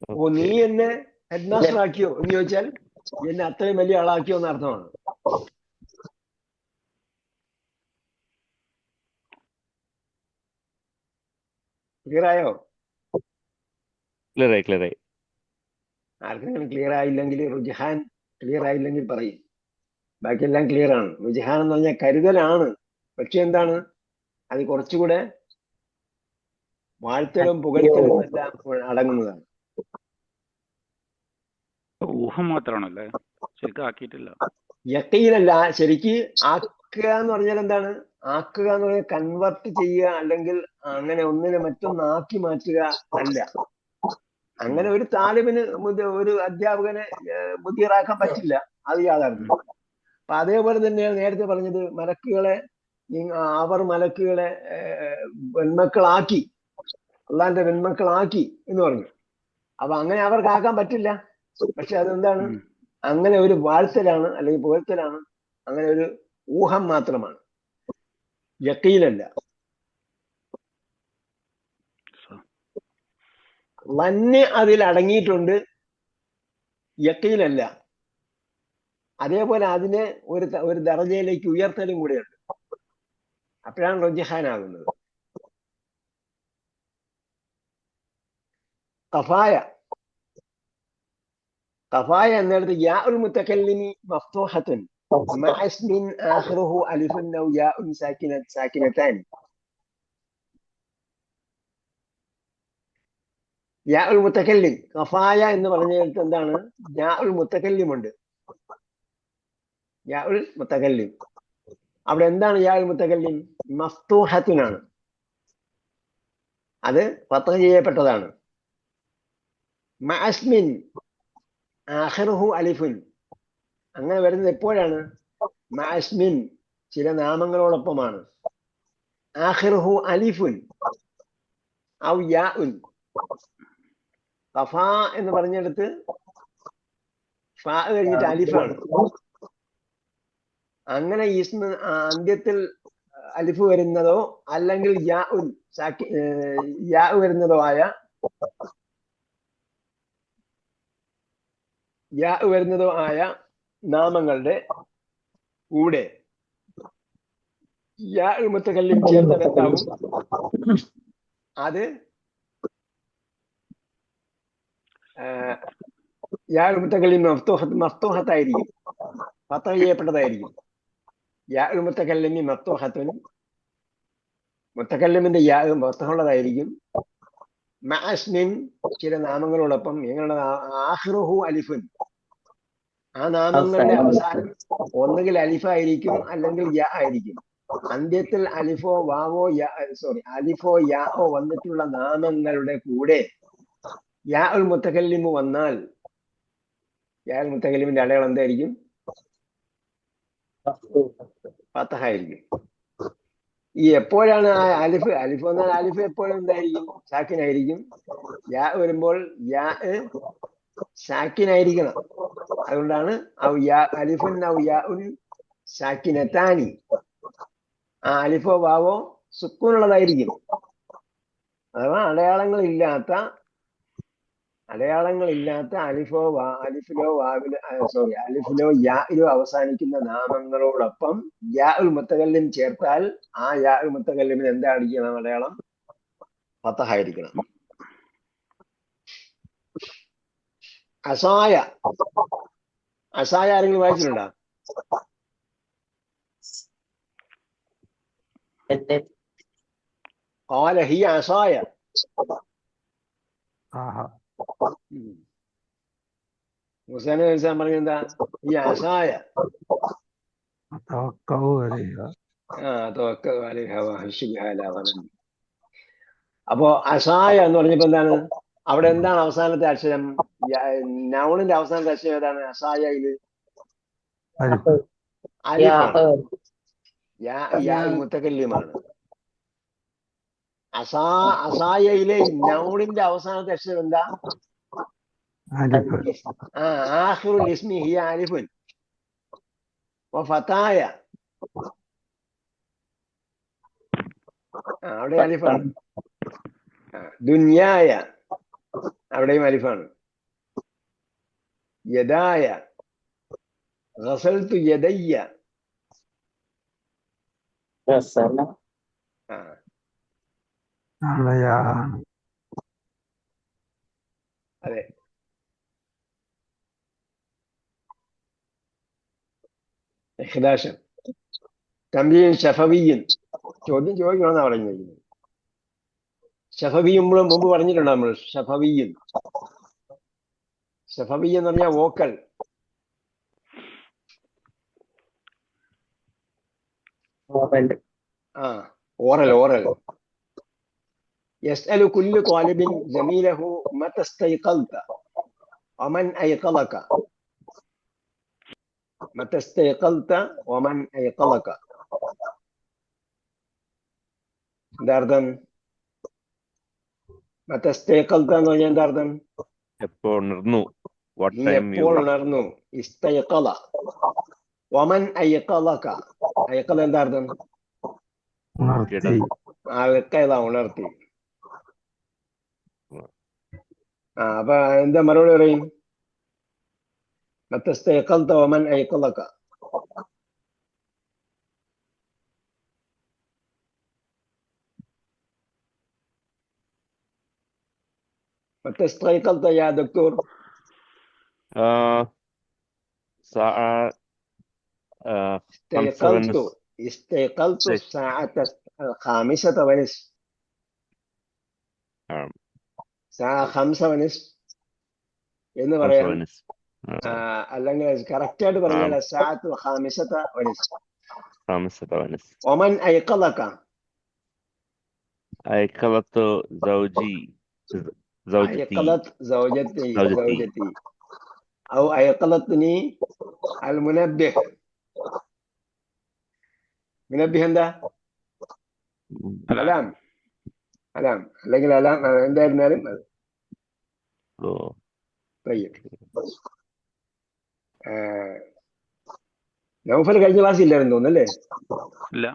ഓ, നീ എന്നെ ഹെഡ് മാസ്റ്റർ ആക്കിയോ എന്ന് ചോദിച്ചാൽ എന്നെ അത്രയും വലിയ ആളാക്കിയോ എന്ന അർത്ഥമാണ്. ക്ലിയർ ആയോ? ക്ലിയർ ആയി. ആർക്കെങ്കിലും ക്ലിയർ ആയില്ലെങ്കിൽ, റുജഹാൻ ക്ലിയർ ആയില്ലെങ്കിൽ പറയും. ബാക്കിയെല്ലാം ക്ലിയർ ആണ്. റുജഹാൻ എന്ന് പറഞ്ഞാൽ കരുതലാണ്. പക്ഷെ എന്താണ്? അത് കുറച്ചുകൂടെ വാഴ്ത്തലും പുകഴ്ത്തലും എല്ലാം അടങ്ങുന്നതാണ്. ഊഹം മാത്രമാണല്ലേ, ശരിക്കും ആക്കിയിട്ടില്ല. യക്കീനല്ല. ശരിക്ക് ആക്കുക എന്ന് പറഞ്ഞാൽ എന്താണ്? ആക്കുക എന്ന് പറഞ്ഞാൽ കൺവെർട്ട് ചെയ്യുക, അല്ലെങ്കിൽ അങ്ങനെ ഒന്നിനെ മറ്റൊന്നാക്കി മാറ്റുക അല്ല. അങ്ങനെ ഒരു താലിബിന്, ഒരു അധ്യാപകനെ മുദീറാക്കാൻ പറ്റില്ല, അത് യാഥാർത്ഥ്യം. അപ്പൊ അതേപോലെ തന്നെയാണ് നേരത്തെ പറഞ്ഞത്, മലക്കുകളെ അവർ മലക്കുകളെ വെൺമക്കളാക്കി, അള്ളാന്റെ വെൺമക്കളാക്കി എന്ന് പറഞ്ഞു. അപ്പൊ അങ്ങനെ അവർക്കാക്കാൻ പറ്റില്ല. പക്ഷെ അതെന്താണ്? അങ്ങനെ ഒരു വാഴ്ത്തലാണ്, അല്ലെങ്കിൽ പുകഴ്ത്തലാണ്. അങ്ങനെ ഒരു ഊഹം മാത്രമാണ്, യക്കീനല്ല. ലന്ന് അതിൽ അടങ്ങിയിട്ടുണ്ട്, യക്കീനല്ല. അതേപോലെ അതിനെ ഒരു ദർജയിലേക്ക് ഉയർത്തലും കൂടെയുണ്ട്. അപ്പോഴാണ് റുജ്ഹാനാകുന്നത്. ഖഫായ എന്നിടത്ത് യാ ഉൽ മുത്തകല്ലിമി മഫ്തൂഹത്തുൻ മഅ ഇസ്മിൻ ആഖിറുഹു അലിഫുൻ ഔ യാഉൻ സാകിനതാൻ. യാ ഉൽ മുത്തകല്ലിം, ഖഫായ എന്ന് പറഞ്ഞിടത്ത് എന്താണ്? യാ ഉൽ മുത്തകല്ലിം ഉണ്ട്. യാ ഉൽ മുത്തകല്ലിം അവിടെ എന്താണ്? യാ ഉൽ മുത്തകല്ലിം മഫ്തൂഹത്തുനാണ്, അത് ഫത്ഹ് ചെയ്യപ്പെട്ടതാണ്. മഅ ഇസ്മിൻ ആഖിറുഹു അലിഫുൻ, അങ്ങനെ വരുന്നത് എപ്പോഴാണ്? മഅ ഇസ്മിൻ, ചില നാമങ്ങളോടൊപ്പമാണ്. ആഖിറുഹു അലിഫുൻ ഔ യാഉൻ. ഖഫാ എന്ന് പറഞ്ഞെടുത്ത് ഫാ കഴിഞ്ഞിട്ട് അലിഫാണ്. അങ്ങനെ ഇസ്മ അന്ത്യത്തിൽ അലിഫ് വരുന്നതോ അല്ലെങ്കിൽ യാ വരുന്നതോ ആയ നാമങ്ങളുടെ കൂടെ യാ മുത്തകല്ലിം ചേർത്താൽ എന്താവും? അത് യാ മുത്തകല്ലിം മഫ്തൂഹത്തായിരിക്കും, ഫത്ഹ് ചെയ്യപ്പെട്ടതായിരിക്കും. യാ മുത്തകല്ലിമി മഫ്തൂഹത്തുൻ, മുത്തകല്ലിമിന്റെ യാ ഫത്ഹുള്ളതായിരിക്കും. മഅ ഇസ്മിൻ, ചില നാമങ്ങളോടൊപ്പം. എങ്ങനെ? ആഖിറുഹു അലിഫുൻ, ആ നാമങ്ങളുടെ അവസാനം ഒന്നുകിൽ അലിഫായിരിക്കും അല്ലെങ്കിൽ യാ ആയിരിക്കും. അന്ത്യത്തിൽ അലിഫോ യാഓ വന്നിട്ടുള്ള നാമങ്ങളുടെ കൂടെ യാ ഉൽ മുത്തകല്ലിമു വന്നാൽ യാ ഉൽ മുത്തകല്ലിമിന്റെ അടയാളം എന്തായിരിക്കും? ഫത്ഹ ആയിരിക്കും. ഈ എപ്പോഴാണ് ആ അലിഫ് എന്നാൽ അലിഫ് എപ്പോഴും എന്തായിരിക്കും? സാക്കിനായിരിക്കും. യാ വരുമ്പോൾ യാ സാക്കിനായിരിക്കണം. അതുകൊണ്ടാണ് അലിഫുൻ ഔ യാഉൻ സാക്കിനതാനി. ആ അലിഫോ വാവോ സുക്കൂനുള്ളതായിരിക്കും, അഥവാ അടയാളങ്ങൾ ഇല്ലാത്ത അടയാളങ്ങളില്ലാത്ത അലിഫിലോ യായിലോ അവസാനിക്കുന്ന നാമങ്ങളോടൊപ്പം യാ ഉൽ മുത്തകല്ലിം ചേർത്താൽ ആ യാ ഉൽ മുത്തകല്ലിമിന് എന്തായിരിക്കണം അടയാളം? ഫതഹായിരിക്കണം. അസായ ആരെങ്കിലും വായിച്ചിട്ടുണ്ടോ? ഖാല ഹിയ അസായ. മൂസാ നബി അലൈഹി സലാം പറഞ്ഞെന്താ? ഹിയ അസായ തവക്കലു അലൈഹ വഅഹ്ശു ബിഹാ അലാ ഗനമി. അപ്പോ അസായ എന്ന് പറഞ്ഞപ്പോ എന്താണ്? അവിടെ എന്താണ് അവസാനത്തെ അക്ഷരം? നൗണിന്റെ അവസാനത്തെ അക്ഷരം ഏതാണ്? അസായയില് അലിഫാണ്. യാ മുത്തകല്ലിമാണ്. അസായയിലെ നൗണിന്റെ അവസാനത്തെ അക്ഷരം എന്താ? ആഖിറുൽ ഇസ്മി ഹിയ അലിഫുൻ വഫതായ. അവിടെ അലിഫാണ്. ദുനിയായ അവിടെയും അലിഫാണ്. യദായ ഗസൽതു യദയ്യ. അതെ. ഇഖ്ലാശം തംബീൻ ശഫവിയ്യൻ. ചോദ്യം ചോദിക്കണമെന്നാ പറഞ്ഞിരിക്കുന്നത്. ശഫവിയും മുമ്പ് പറഞ്ഞിട്ടുണ്ടോ നമ്മൾ? ശഫവിയ്യൻ എന്ന് പറഞ്ഞാൽ വോക്കൽ. ഓറൽ. يسأل كل طالب زميله متى استيقظت ومن أيقظك. متى استيقظت ومن أيقظك. എന്താർത്ഥം? മതേ ഇസ്തൈഖൽത എന്ന് പറഞ്ഞാൽ എന്താർത്ഥം? എപ്പോൾ ഉണർന്നു? എപ്പോൾ ഉണർന്നു? ഇസ്തൈഖല. വമൻ അയ്ഖലക. അയ്ഖല എന്താർത്ഥം? അൽഖല, ഉണർത്തി. അപ്പൊ എന്താ മറുപടി പറയും? മതേ ഇസ്തൈഖൽത വമൻ അയ്ഖലക. متى استيقظت يا دكتور؟ استيقظت الساعة 5:30. الساعة 5:30 എന്ന് പറയാം. അല്ലെങ്കിൽ കറക്റ്റ് ആയിട്ട് പറഞ്ഞാൽ الساعة 5:30. ومن أيقظك؟ أيقظت زوجتي أو أيقظتني المنبه. منبه എന്താ? അലാം. അല്ലെങ്കിൽ അലാം എന്തായിരുന്നാലും നൗഫൽ കഴിഞ്ഞ ക്ലാസ് ഇല്ലായിരുന്നു തോന്നുന്നല്ലേ? ഇല്ല.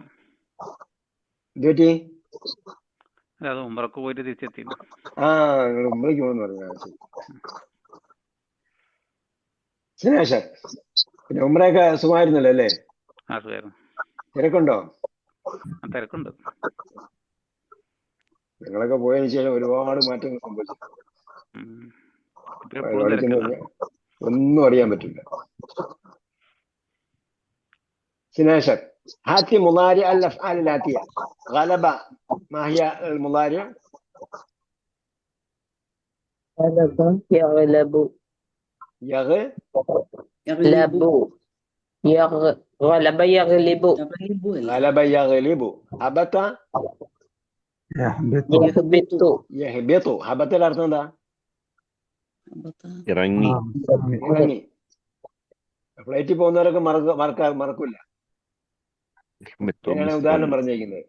എന്തുപറ്റി? അത് ഉംറക്ക് പോയിട്ട് തിരിച്ചെത്തി. നിങ്ങൾ ഉംറയ്ക്ക് പോകുന്നു പറഞ്ഞു. ശനിയാഴ്ച പിന്നെ ഉംറയൊക്കെ സുഖമായിരുന്നല്ലോ അല്ലേ? തിരക്കുണ്ടോ? തിരക്കുണ്ട്. നിങ്ങളൊക്കെ പോയതിനു ശേഷം ഒരുപാട് മാറ്റങ്ങൾ സംഭവിച്ചു. ഒന്നും അറിയാൻ പറ്റില്ല. ശനിയാഴ്ച هاتي مضارع الأفعال الآتية. غلب ما هي المضارع؟ غلب يغلب. غلب يغلب. غلب يغلب. هبط يهبط. هبط الأرض ده ഇറങ്ങി. ഫ്ലൈറ്റിൽ പോകുന്നവരൊക്കെ മറക്കില്ല. ഞാനാണ് ഉദാഹരണം പറഞ്ഞേക്കുന്നത്.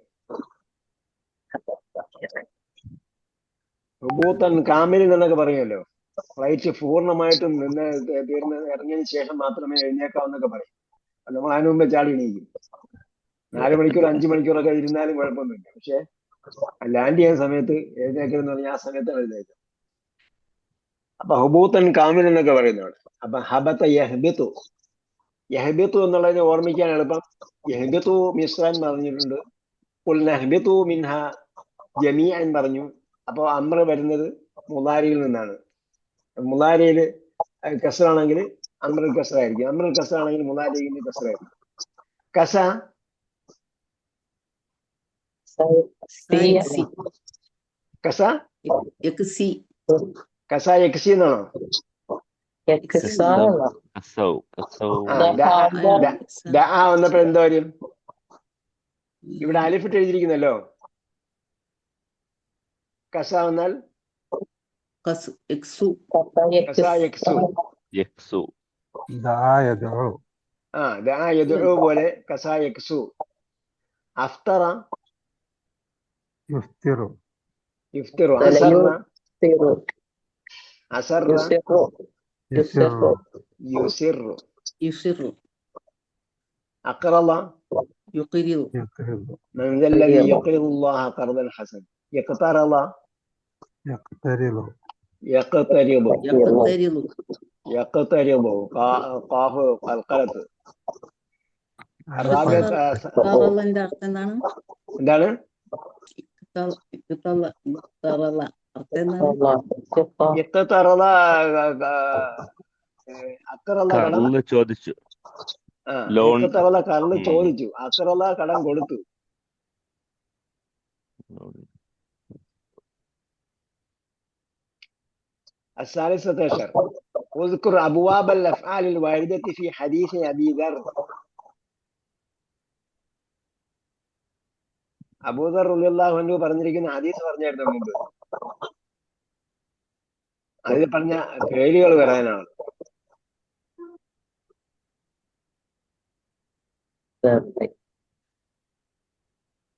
ഹുബൂത്തൻ കാമിൽ എന്നൊക്കെ പറയുമല്ലോ. ഫ്ലൈറ്റ് പൂർണ്ണമായിട്ടും ഇറങ്ങിയതിന് ശേഷം മാത്രമേ എഴുന്നേക്കാവെന്നൊക്കെ പറയും. നമ്മൾ അതിനു മുമ്പേ ചാടി എണീക്കും. 4 മണിക്കൂർ 5 മണിക്കൂറൊക്കെ ഇരുന്നാലും കുഴപ്പമൊന്നുമില്ല. പക്ഷെ ലാൻഡ് ചെയ്യുന്ന സമയത്ത് എഴുന്നേക്കലെന്ന് പറഞ്ഞാൽ ആ സമയത്താണ് എഴുന്നേക്കുക. അപ്പൊ ഹുബൂത്തൻ കാമിൽ എന്നൊക്കെ പറയുന്നതാണ്. അപ്പൊ ഹബത്ത യഹ്ബിത്തു, യഹ്ബിത്തു എന്നുള്ളതിനെ ഓർമ്മിക്കാൻ എളുപ്പം യഹ്ബിത്തു മിസ്റാൻ പറഞ്ഞിട്ടുണ്ട്, ഖുൽ നഹ്ബിത്തു മിൻഹ ജമീഅൻ പറഞ്ഞു. അപ്പൊ അമ്ര വരുന്നത് മുളാരിയിൽ നിന്നാണ്. മുളാരിയിൽ കസറാണെങ്കിൽ അമ്രൽ കസറായിരിക്കും, അമ്രൽ കസറാണെങ്കിൽ മുളാരിയിൽ കസറായിരിക്കും. കസ സായക്സി കസ യക്സി കസ യക്സി എന്നാണോ? കസൗ കസൗ ആ ദഅ വന്നപ്പോ എന്താ കാര്യം? ഇവിടെ അലിഫിട്ട് എഴുതിയിരിക്കുന്നല്ലോ. കസ വന്നാൽ കസു യക്സു കസ യക്സു. യക്സു ദാ യദ്ഉ. ആ ദഅ യദ്ഉ പോലെ കസ യക്സു. അഫ്തറ യുഫ്തിറു. യുഫ്തിറു. അസറ അസറ യുസിറു. യുസിറു. യുസിറു അഖറള യുഖിരിദു യുഖ്രിദു. من ذا الذي يقرض الله قرضا حسنا. يقترض യഖ്തരിദു. يقترض യഖ്തരിദു يقترض قاف قلقلة. الرابع ഇഖ്തറളന്റെ അർത്ഥം എന്താണ്? എന്താണ്? ഇഖ്തറള അർത്ഥം എന്താണ്? ഇഖ്തറള അഖറള കടം. കള്ള് ചോദിച്ചു. ആ ലോൺ. ഇഖ്തറള കടം ചോദിച്ചു, അഖറള കടം കൊടുത്തു. الثالثة عشر اذكر أبواب الأفعال الواردة في حديث أبي ذر. അബൂദർ റളിയല്ലാഹു അൻഹു പറഞ്ഞിരിക്കുന്ന ഹദീസ് പറഞ്ഞായിരുന്നു മുമ്പ്. അതിൽ പറഞ്ഞ പേരുകൾ വരാനാണ്.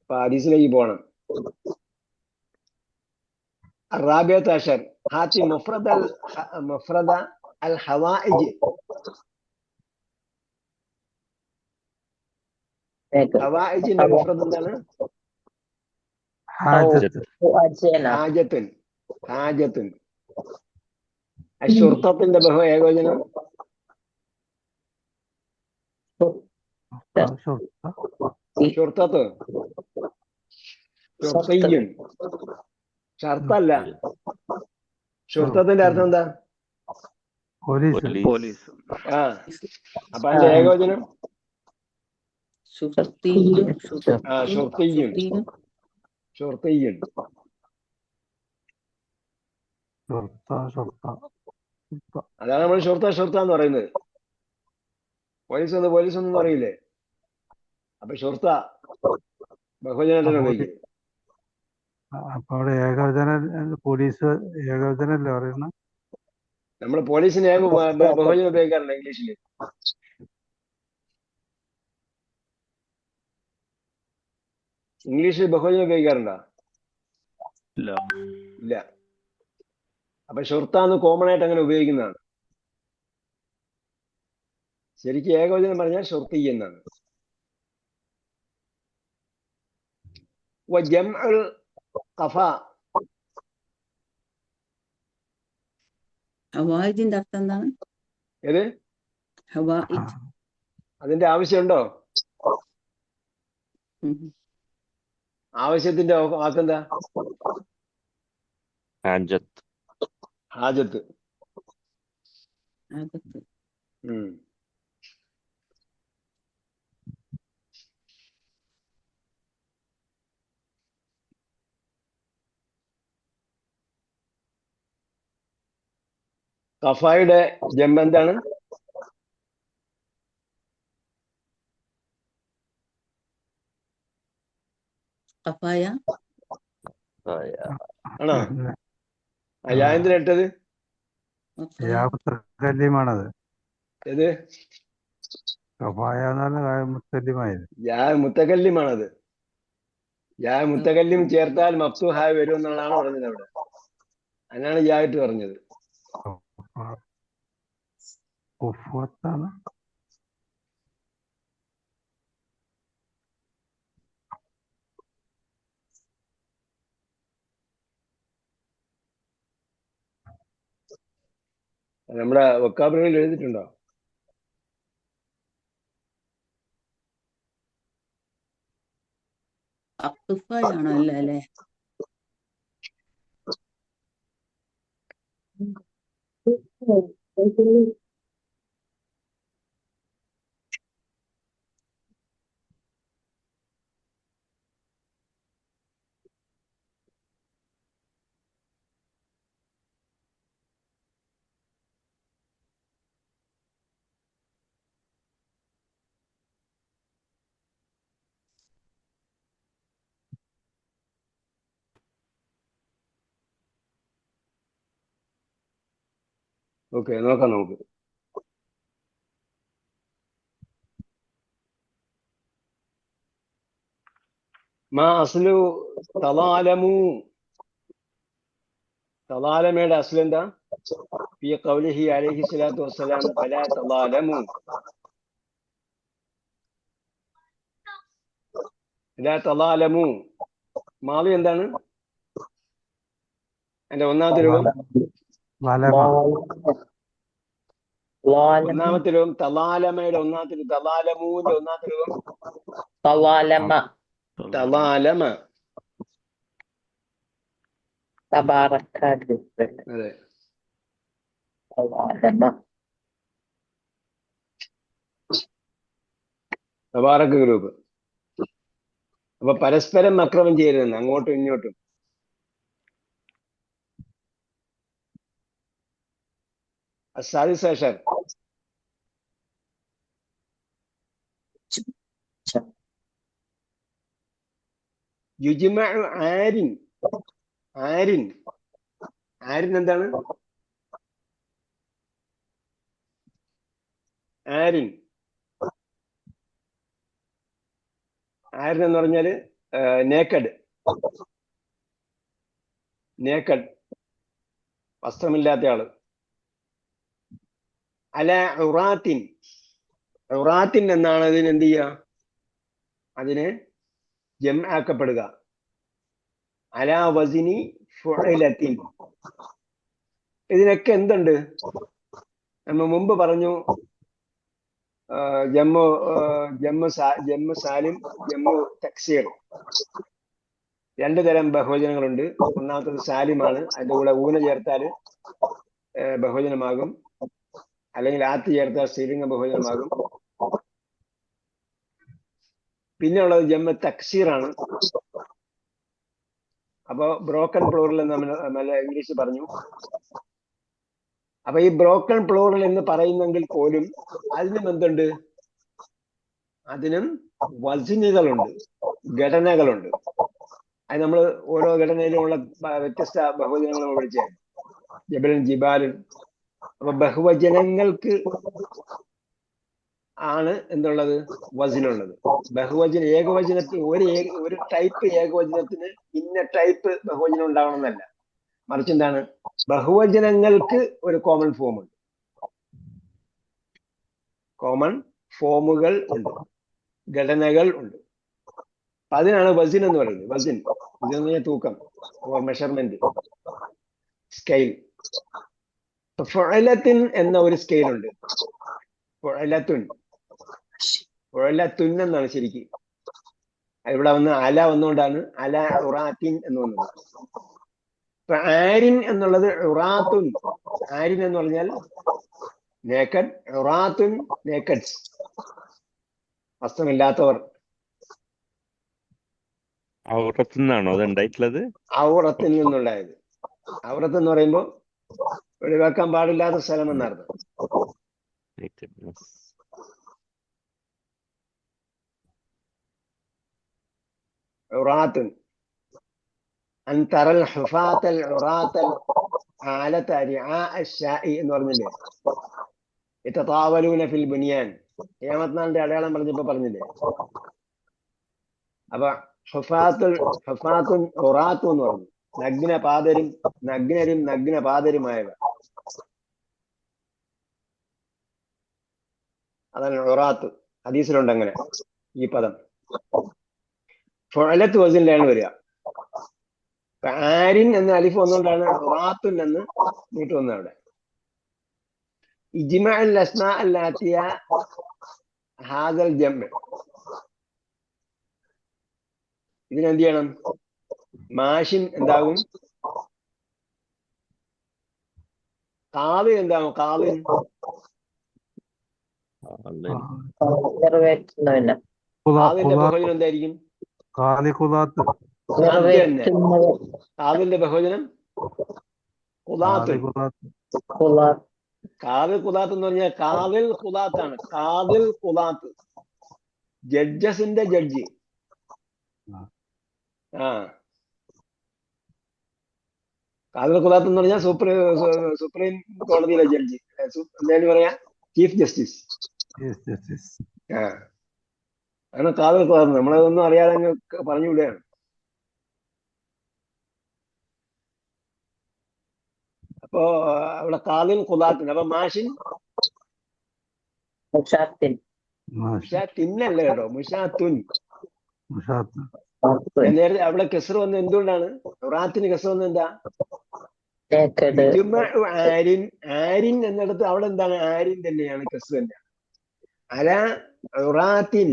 അപ്പൊ ഹദീസിലേക്ക് പോകണം. الرابعة عشر هات مفرد الحوائج. ഹവായിജിന്റെ മുഫ്രദ് എന്താണ്? ഹാജത്ത്. ഹാജത്തുൻ. ഹാജത്തുൻ. അശുർത്തത്തിന്റെ ബഹു ഏകവചനം ഷുർത്തത്ത്. ഷുർത്തിയ്യുൻ. ഷർത്തല്ല. ഷുർത്തത്തിന്റെ അർത്ഥം എന്താ? പോലീസ്. പോലീസ്. ആ അപ്പൊ അതിന്റെ ഏകവചനം ഷുർത്തിയ്യുൻ ആ ഷുർത്തിയ്യുൻ. ഷുർത്തിയ്യുൻ. അതാണ് നമ്മൾ ഷുർത്ത എന്ന് പറയുന്നത്. പോലീസ് ഒന്നും പറയില്ലേ? അപ്പൊ ഷുർത്ത ബഹുജനത്തിന് ഉപയോഗിക്കും. അപ്പൊ അവിടെ ഏകവചന പോലീസ് ഏകവചനല്ലേ പറയുന്ന? നമ്മൾ പോലീസിന് ബഹുജനം ഉപയോഗിക്കാറുണ്ട് ഇംഗ്ലീഷിൽ. ഇംഗ്ലീഷിൽ ബഹുജനം ഉപയോഗിക്കാറുണ്ടോ? ഇല്ല. അപ്പൊ ഷുർത്താന്ന് കോമൺ ആയിട്ട് അങ്ങനെ ഉപയോഗിക്കുന്നതാണ്. ശരിക്കും ഏകവചനം പറഞ്ഞാൽ ഷുർത്തി എന്നാണ്. ജംഉൽ ഖഫ. ഹവായിജിന്റെ അർത്ഥം എന്താണ്? ഏത്? ഹവായിജ്. അതിന്റെ ആവശ്യമുണ്ടോ? ആവശ്യത്തിന്റെ വാക്കെന്താ? ഹാജത്ത്. ഹാജത്ത്. അകത്ത്. ഖഫയുടെ ജംബ് എന്താണ്? ഖഫായ. ആണോ? യാ ഇട്ടത് മുത്തല്ലിമാണത്. ഏത്? കഫായ മുത്തല്ലിമായത്. യാ മുത്തകല്ലിമാണത്. യാ മുത്തകല്ലിം ചേർത്താൽ മഫ്തൂഹായി വരും എന്നുള്ളതാണ് പറഞ്ഞത് അവിടെ. അതിനാണ് യായിട്ട് പറഞ്ഞത്. കുഫ്വത്താണ്. നമ്മുടെ വൊക്കാബുലറിയിൽ എഴുതിയിട്ടുണ്ടോ? അക്തുഫായാണോ? അല്ല അല്ലേ? ഓക്കെ, നോക്കാം നമുക്ക്. മാ അസ്ലു തലാലമു. തലാലമയുടെ അസ്ൽ എന്താ? ഫീ ഖൗലിഹി അലൈഹി സ്വലാത്തു വസ്സലാം ഫലാ തലാലമു. ലാ തലാലമു മാളി എന്താണ്? അതിന്റെ ഒന്നാമത്തെ രൂപം വലമ. ഒന്നാമത്തെ രൂപം തലാലമയുടെ ഒന്നാമത്തെ രൂപം, തലാലമൂന്റെ ഒന്നാമത്തെ രൂപം തവാലമ തലാലമ. തബാറക്കാട്. അതെ. തവാലമ തബാറക്ക് ഗ്രൂപ്പ്. അപ്പൊ പരസ്പരം അക്രമം ചെയ്യരുതെന്ന്, അങ്ങോട്ടും ഇങ്ങോട്ടും. السادس عشر يجمع ആരിൻ. ആരിൻ ആരിൻ എന്താണ്? ആരിൻ ആരിൻ എന്ന് പറഞ്ഞാല് നേക്കഡ്. നേക്കഡ്, വസ്ത്രമില്ലാത്ത ആള്. അല ഉറാത്തിൻ. ഉറാത്തിൻ എന്നാണ് അതിന് എന്ത് ചെയ്യുക? അതിന് ജം ആക്കപ്പെടുക. അല വസിനി ഫുഇലത്തിൻ. ഇതിനൊക്കെ എന്തുണ്ട്? നമ്മൾ മുമ്പ് പറഞ്ഞു ജമ്മു സാലിം, ജമ്മു തക്സീർ. രണ്ടു തരം ബഹുവചനങ്ങളുണ്ട്. ഒന്നാമത്തത് സാലിമാണ്, അതിന്റെ കൂടെ ഊന ചേർത്താൽ ബഹുവചനമാകും, അല്ലെങ്കിൽ ആത്ത് ചേർത്താൽ സ്ത്രീലിംഗ ബഹുവചനമാകും. പിന്നെ ഉള്ളത് ജമ്മു തക്സീറാണ്. അപ്പൊ ബ്രോക്കൺ പ്ലൂറൽ എന്ന് നമ്മൾ ഇംഗ്ലീഷ് പറഞ്ഞു. അപ്പൊ ഈ ബ്രോക്കൺ പ്ലൂറൽ എന്ന് പറയുന്നെങ്കിൽ പോലും അതിനും എന്തുണ്ട്? അതിനും വസിനുകളുണ്ട്, ഘടനകളുണ്ട്. അത് നമ്മൾ ഓരോ ഘടനയിലുമുള്ള വ്യത്യസ്ത ബഹുവചനങ്ങൾ നമ്മൾ വിളിച്ചാൽ ജബലൻ, ജിബാലൻ. അപ്പൊ ബഹുവചനങ്ങൾക്ക് ആണ് എന്തുള്ളത്? വസിനുള്ളത്. ബഹുവചന ഏകവചനത്തിന് ഒരു ടൈപ്പ് ഏകവചനത്തിന് ഇന്ന ടൈപ്പ് ബഹുവചനം ഉണ്ടാവണമെന്നല്ല. മറിച്ച് എന്താണ്? ബഹുവചനങ്ങൾക്ക് ഒരു കോമൺ ഫോം ഉണ്ട്, കോമൺ ഫോമുകൾ ഉണ്ട്, ഘടനകൾ ഉണ്ട്. അതിനാണ് വസിൻ എന്ന് പറയുന്നത്. വസിൻ ഇതെന്ന് പറഞ്ഞാൽ തൂക്കം, മെഷർമെന്റ്, സ്കെയിൽ. ഫുഅലത്തിൻ എന്ന ഒരു സ്കെയിൽ ഉണ്ട്. ഫുഅലത്തുൻ എന്നാണ് ശരിക്ക്. ഇവിടെ വന്ന് അല വന്നുകൊണ്ടാണ് അല ഉറാത്തിൻ എന്ന് വന്നത്. ആരിൻ എന്നുള്ളത് ഉറാത്തുൻ. ആരിൻ എന്ന് പറഞ്ഞാൽ നേക്കഡ്, ഉറാത്തുൻ നേക്കഡ്സ്, വസ്ത്രമില്ലാത്തവർ. ഔറത്തിൽ നിന്നാണോ അത് ഉണ്ടായിട്ടുള്ളത്? ഔറത്തിൽ നിന്നുണ്ടായത്. ഔറത്ത് എന്ന് പറയുമ്പോൾ ഒഴിവാക്കാൻ പാടില്ലാത്ത സ്ഥലം എന്നർത്ഥം. ഉറാത്തുൻ അൻതറൽ ഹുഫാത്തൽ ഉറാത്തൽ ആലത റിആ അശ്ശാഇ എന്ന് പറഞ്ഞില്ലേ? യതതാവലൂന ഫിൽ ബുനിയാൻ. ഖിയാമത്ത് അടയാളം പറഞ്ഞില്ലേ? അപ്പൊ ഹുഫാത്തുൻ ഉറാത്തു എന്ന് പറഞ്ഞു. നഗ്നപാതരുമായവ, അതാണ് ഉറാത്ത്. ഹദീസിലുണ്ട് അങ്ങനെ ഈ പദം. ഫുഅലത്ത് വസിനിലാണ് വരിക. ആരിൻ എന്ന അലിഫ് വന്നുകൊണ്ടാണ് ഉറാത്തുൻ എന്ന് നീട്ട് വന്നത് അവിടെ. ഇജ്മഅ അൽ അസ്മാ അല്ലാത്തിയ ഹാദൽ ജംഅ്. ഇതിനെന്ത് ചെയ്യണം? മാഷിൻ എന്താകും? കാവിൻ എന്താകും? കാവിൻ നിറവേറ്റുന്നവന് കാവിന്റെ ബഹുവചനം എന്തായിരിക്കും? കാലിക്കുലാത്ത് അത് തന്നെ. നിറവേറ്റുന്നവൻ കാവിന്റെ ബഹുവചനം ഖുദാത്തുൻ. കാലിക്കുലാത്ത് ഖുലാത്ത് കാവിൽ ഖുദാത്ത് എന്ന് പറഞ്ഞാൽ കാവിൽ ഖുദാത്താണ്. കാവിൽ ഖുദാത്ത്, ജഡ്ജസിന്റെ ജഡ്ജി. ആ കാവിൽ ഖുദാത്ത് എന്ന് പറഞ്ഞാൽ സുപ്രീം കോടതിയിലെ ജഡ്ജി. എന്തായാലും പറയാ chief justice. Yes, yes, yes. ആ ആണ് കാവിൽ ഖുദാത്ത്. നമ്മളതൊന്നും അറിയാതെ അങ്ങ് പറഞ്ഞു വിടുകയാണ്. അപ്പോ അവിടെ കാവിൽ ഖുദാത്തുണ്ട്. അപ്പൊ മാഷിൻ മുഷാത്തിൻ മുഷാത്തിന്നല്ല കേട്ടോ, മുഷാത്തുൻ. മുഷാത്ത് ഞാൻ നേരത്തെ അവിടെ കെസർ വന്ന് എന്തുകൊണ്ടാണ്? റാത്തിന് കെസർ വന്ന് എന്താ? നേക്കട് ഇജ്മഉ ആരിൻ. ആരിൻ എന്നിടത്ത് അവിടെ എന്താണ്? ആരിൻ തന്നെയാണ്, കെസർ തന്നെയാണ്. അല ഉറാത്തിൻ,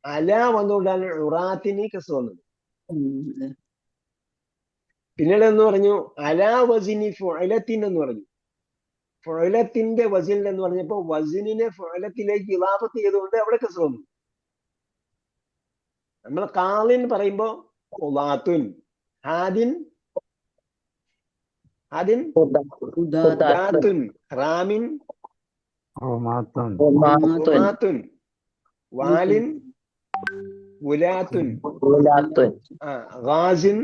അല വന്നുകൊണ്ടാണ് ഉറാത്തിന് കെസർ വന്നത്. അതെ. പിന്നീട് എന്ന് പറഞ്ഞു അല വസിനി ഫുഅലത്തിൻ എന്ന് പറഞ്ഞു. ഫുഅലത്തിന്റെ വസിൻ എന്ന് പറഞ്ഞപ്പോ വസിനിനെ ഫുഅലത്തിലേക്ക് ഇളാഫത്ത് ചെയ്തുകൊണ്ട് അവിടെ കെസർ വന്നു. നമ്മൾ കാലിൻ പറയുമ്പോ ഖുദാത്തുൻ, ഹാദിൻ ഹാദിൻ ഖുദാത്തുൻ, റാമിൻ റോമാത്തൻ ഖുദാത്തുൻ, വാലിൻ ഗുലാത്തുൻ, ഖുലാത്തുൻ ഗാസിൻ